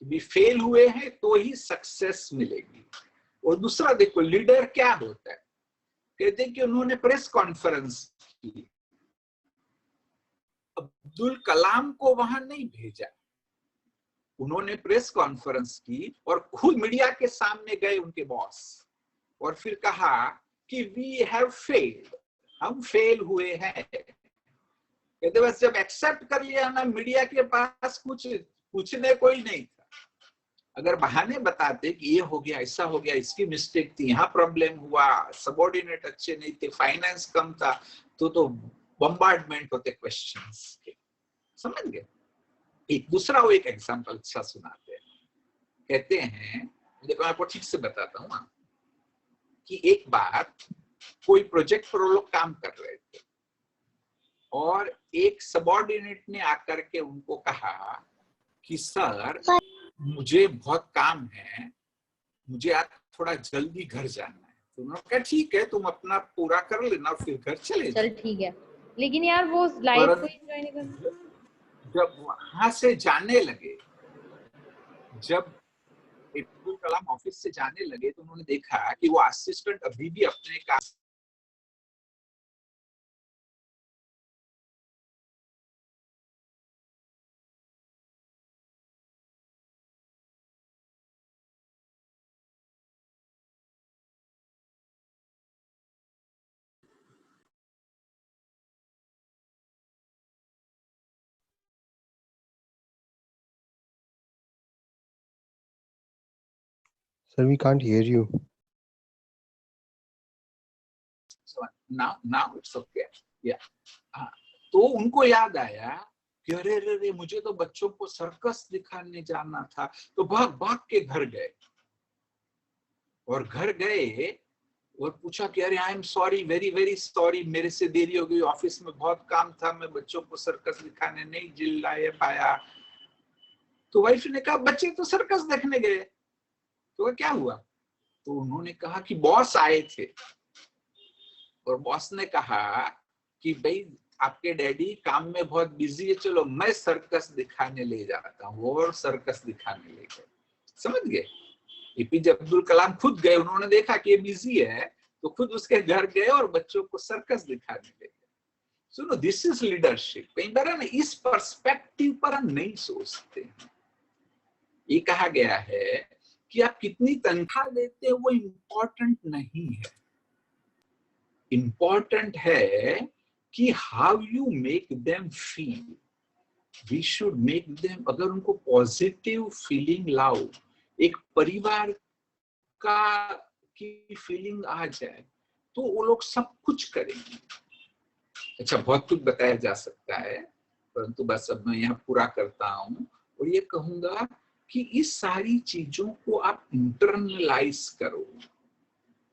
भी फेल हुए हैं तो ही सक्सेस मिलेगी। और दूसरा देखो लीडर क्या होता है, कहते हैं कि उन्होंने प्रेस कॉन्फ्रेंस की, अब्दुल कलाम को वहां नहीं भेजा, उन्होंने प्रेस कॉन्फ्रेंस की और खुद मीडिया के सामने गए उनके बॉस और फिर कहा कि वी हैव फेल्ड, हम फेल हुए हैं। कहते बस जब एक्सेप्ट कर लिया ना, मीडिया के पास कुछ पूछने कोई नहीं था। अगर बहाने बताते कि ये हो गया, ऐसा हो गया, इसकी मिस्टेक थी, यहाँ प्रॉब्लम हुआ, सबऑर्डिनेट अच्छे नहीं थे, फाइनेंस कम था, तो बम्बार्डमेंट होते क्वेश्चंस के, समझ गए। एक दूसरा वो एक एग्जांपल अच्छा सुनाते हैं, कहते हैं, देखो मैं आपको ठीक से बताता हूँ कि एक बार कोई प्रोजेक्ट पर वो लोग काम कर रहे थे और एक सबऑर्डिनेट ने आकर के उनको कहा कि सर मुझे बहुत काम है, मुझे आज थोड़ा जल्दी घर जाना है। तो उन्होंने कहा ठीक है, तुम अपना पूरा कर लेना और फिर घर चले जाओ।
चल ठीक है, लेकिन यार वो लाइव को एंजॉय नहीं करना।
जब वहां से जाने लगे, जब अब्दुल कलाम ऑफिस से जाने लगे तो उन्होंने देखा कि वो असिस्टेंट अभी भी अपने काम
Sir, we can't hear you.
now it's okay. Yeah. तो उनको याद आया कि अरे रे मुझे तो बच्चों को सर्कस दिखाने जाना था, तो भाग भाग के घर गए और घर गए और पूछा कि अरे I am sorry, very very sorry, मेरे से देरी हो गई, ऑफिस में बहुत काम था, मैं बच्चों को सर्कस दिखाने नहीं जिला पाया। तो वाइफ ने कहा बच्चे तो सर्कस देखने गए। तो क्या हुआ? तो उन्होंने कहा कि बॉस आए थे और बॉस ने कहा कि भाई आपके डैडी काम में बहुत बिजी है, चलो मैं सर्कस दिखाने ले जाता हूँ, और सर्कस दिखाने ले गए। समझ गए? एपीजे अब्दुल कलाम खुद गए, उन्होंने देखा कि ये बिजी है तो खुद उसके घर गए और बच्चों को सर्कस दिखाने ले गए। सुनो, दिस इज लीडरशिप। कई बार ना इस पर्सपेक्टिव पर हम नहीं सोचते हैं। ये कहा गया है कि आप कितनी तनख्वाह देते हैं वो इम्पोर्टेंट नहीं है, इम्पोर्टेंट है कि how you make them feel. We should make them, अगर उनको पॉजिटिव फीलिंग लाओ, एक परिवार का की फीलिंग आ जाए तो वो लोग सब कुछ करेंगे। अच्छा, बहुत कुछ बताया जा सकता है, परंतु बस अब मैं यहाँ पूरा करता हूँ और ये कहूंगा कि इस सारी चीजों को आप इंटरनलाइज करो।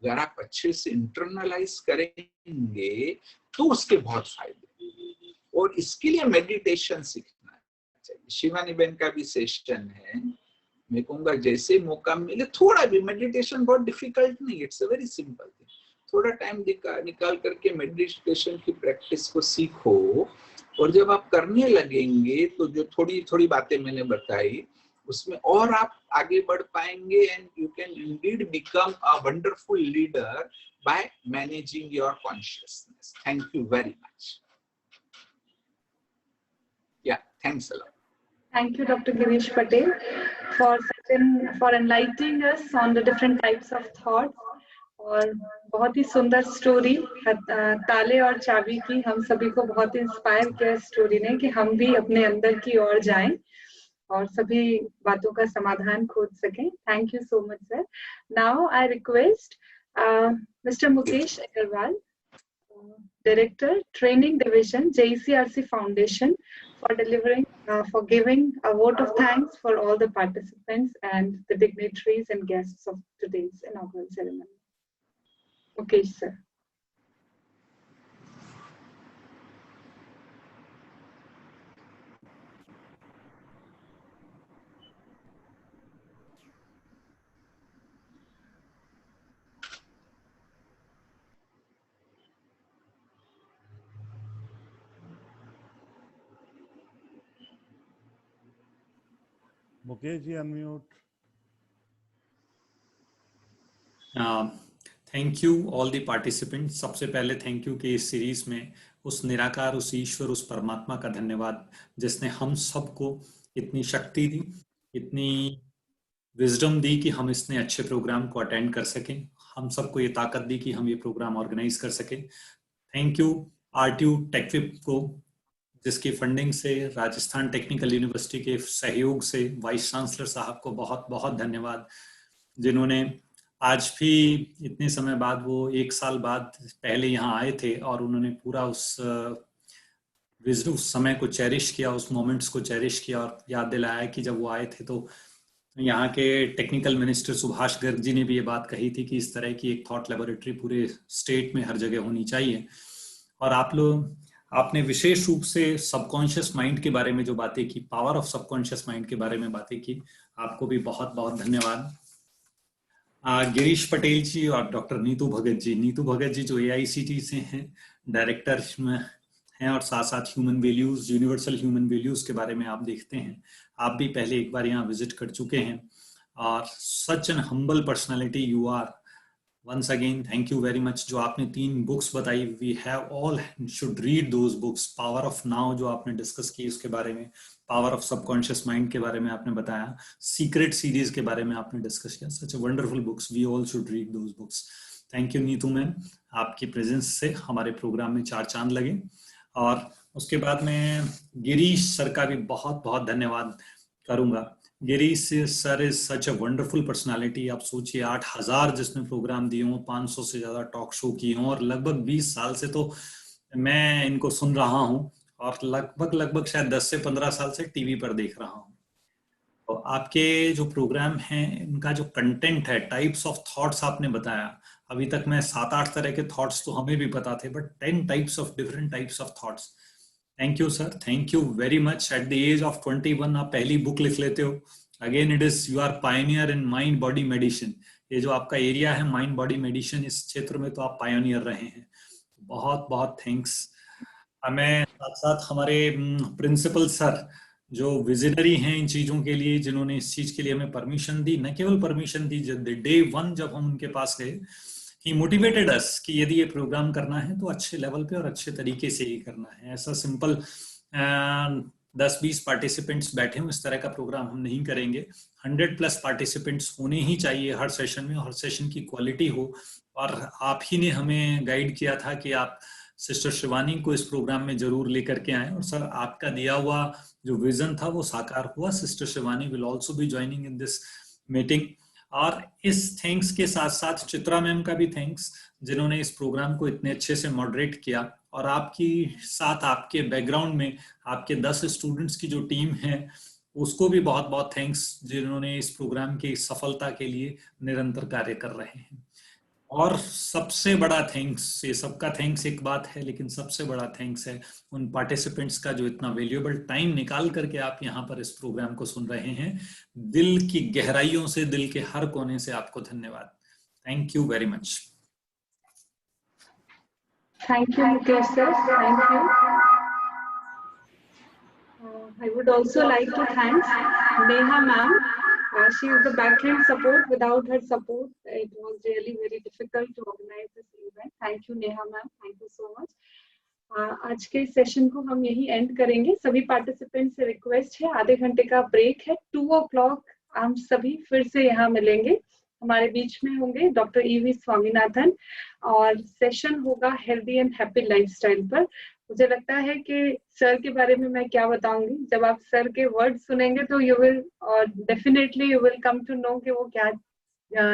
अगर आप अच्छे से इंटरनलाइज करेंगे तो उसके बहुत फायदे, और इसके लिए मेडिटेशन सीखना चाहिए। शिवानी बहन का भी सेशन है, मैं कहूंगा जैसे मौका मिले थोड़ा भी, मेडिटेशन बहुत डिफिकल्ट नहीं, it's a very simple thing. थोड़ा टाइम निकाल करके मेडिटेशन की प्रैक्टिस को सीखो, और जब आप करने लगेंगे तो जो थोड़ी थोड़ी बातें मैंने बताई उसमें और आप आगे बढ़ पाएंगे, and you can indeed become a wonderful leader by managing your consciousness. Thank you very much. या thanks a lot.
Thank you, Dr. Girish Patel, for enlightening us on the different types of thoughts. और बहुत ही सुंदर story, ताले और चाबी की, हम सभी को बहुत इंस्पायर किया स्टोरी ने कि हम भी अपने अंदर की ओर जाएं और सभी बातों का समाधान खोज सकें। Thank you so much sir. Now I request mister Mukesh Agarwal, Director, Training Division, JECRC Foundation, for giving a vote of thanks for all the participants and the dignitaries and guests of today's inaugural ceremony. Okay, sir.
Mukesh ji, unmute.
Thank you all the participants. सबसे पहले thank you कि इस series में उस निराकार, उस ईश्वर, उस परमात्मा का धन्यवाद जिसने हम सबको इतनी शक्ति दी, इतनी विजडम दी कि हम इतने अच्छे प्रोग्राम को अटेंड कर सकें, हम सबको ये ताकत दी कि हम ये प्रोग्राम ऑर्गेनाइज कर सकें। थैंक यू RTU टेकविप को, जिसकी फंडिंग से, राजस्थान टेक्निकल यूनिवर्सिटी के सहयोग से वाइस चांसलर साहब को बहुत बहुत धन्यवाद, जिन्होंने आज भी इतने समय बाद, वो 1 साल बाद पहले यहाँ आए थे और उन्होंने पूरा उस समय को चेरिश किया, उस मोमेंट्स को चेरिश किया और याद दिलाया कि जब वो आए थे तो यहाँ के टेक्निकल मिनिस्टर सुभाष गर्ग जी ने भी ये बात कही थी कि इस तरह की एक थॉट लेबोरेटरी पूरे स्टेट में हर जगह होनी चाहिए। और आपने विशेष रूप से सबकॉन्शियस माइंड के बारे में जो बातें की, पावर ऑफ सबकॉन्शियस माइंड के बारे में बातें की, आपको भी बहुत बहुत धन्यवाद। गिरीश पटेल जी और डॉक्टर नीतू भगत जी जो AICT से हैं, डायरेक्टर हैं, और साथ साथ human values, universal human values के बारे में आप देखते हैं, आप भी पहले एक बार यहाँ विजिट कर चुके हैं, और such an humble personality you are. Once again thank you very much. जो आपने 3 बुक्स बताई, we have all should read those books. Power of now जो आपने डिस्कस की उसके बारे में, पावर ऑफ सबकॉन्शियस माइंड के बारे में आपने बताया, सीक्रेट सीरीज के बारे में आपने डिस्कस किया। Such wonderful books, we all should read those books. Thank you Neetu ma'am, आपकी प्रेजेंस से हमारे प्रोग्राम में 4 चांद लगे। और उसके बाद मैं गिरीश सर का भी बहुत बहुत धन्यवाद करूंगा। Girish sir is such a wonderful personality. आप सोचिए, 8000 जिसने प्रोग्राम दिए हों, 500 से ज्यादा टॉक शो किए हों, और लगभग 20 साल से तो मैं इनको सुन रहा हूं, और लगभग शायद 10 से 15 साल से टीवी पर देख रहा हूं। तो आपके जो प्रोग्राम हैं, इनका जो कंटेंट है, टाइप्स ऑफ थॉट्स आपने बताया, अभी तक मैं 7-8 तरह के थॉट्स तो हमें भी पता थे, but 10 types of different types of thoughts. Thank you sir, thank you very much. At the age of 21 आप पहली बुक लिख लेते हो. Again it is you are pioneer in mind body medicine. ये जो आपका एरिया है माइंड बॉडी मेडिसिन, इस क्षेत्र में तो आप पायनियर रहे हैं. बहुत बहुत थैंक्स. हमें साथ साथ हमारे प्रिंसिपल सर जो विजनरी हैं इन चीजों के लिए, जिन्होंने इस चीज के लिए हमें परमिशन दी. न केवल परमिशन दी, डे 1 जब हम उनके पास गए, ही मोटिवेटेड अस कि यदि ये प्रोग्राम करना है तो अच्छे लेवल पे और अच्छे तरीके से ही करना है. ऐसा सिंपल 10-20 पार्टिसिपेंट्स बैठे हो इस तरह का प्रोग्राम हम नहीं करेंगे. 100+ पार्टिसिपेंट्स होने ही चाहिए हर सेशन में, हर सेशन की क्वालिटी हो. और आप ही ने हमें गाइड किया था कि आप सिस्टर शिवानी को इस प्रोग्राम में जरूर लेकर के आए, और सर आपका दिया हुआ जो विजन था वो साकार हुआ. Sister Shivani will also be joining in this meeting. और इस थैंक्स के साथ साथ चित्रा मैम का भी थैंक्स, जिन्होंने इस प्रोग्राम को इतने अच्छे से मॉडरेट किया. और आपकी साथ आपके बैकग्राउंड में आपके 10 स्टूडेंट्स की जो टीम है उसको भी बहुत बहुत थैंक्स, जिन्होंने इस प्रोग्राम की सफलता के लिए निरंतर कार्य कर रहे हैं. और सबसे बड़ा थैंक्स, ये सबका थैंक्स एक बात है, लेकिन सबसे बड़ा थैंक्स है उन पार्टिसिपेंट्स का जो इतना वैल्यूएबल टाइम निकाल करके आप यहाँ पर इस प्रोग्राम को सुन रहे हैं. दिल की गहराइयों से, दिल के हर कोने से आपको धन्यवाद. Thank you very much.
Thank you, Mukesh sir. Thank you. I would also like to thank Neha ma'am. She is the backend support. Without her support, it was really very difficult to organize this event. Thank you, Neha ma'am. Thank you so much. आज के session को हम यही and करेंगे. सभी participant से request है, आधे घंटे का ब्रेक है. 2 o'clock हम सभी फिर से यहाँ मिलेंगे. हमारे बीच में होंगे डॉक्टर ईवी स्वामीनाथन, और सेशन होगा हेल्दी एंड हैप्पी लाइफस्टाइल पर. मुझे लगता है कि सर के बारे में मैं क्या बताऊंगी, जब आप सर के वर्ड सुनेंगे तो you will definitely you will come to know कि वो क्या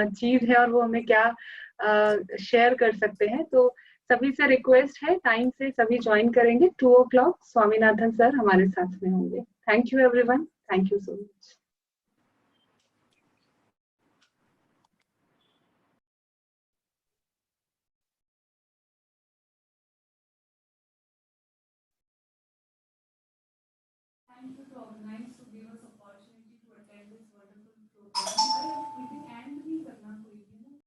चीज है और वो हमें क्या शेयर कर सकते हैं. तो सभी से रिक्वेस्ट है, टाइम से सभी ज्वाइन करेंगे. 2 o'clock स्वामीनाथन सर हमारे साथ में होंगे. Thank you everyone. Thank you so much. Thank you to organize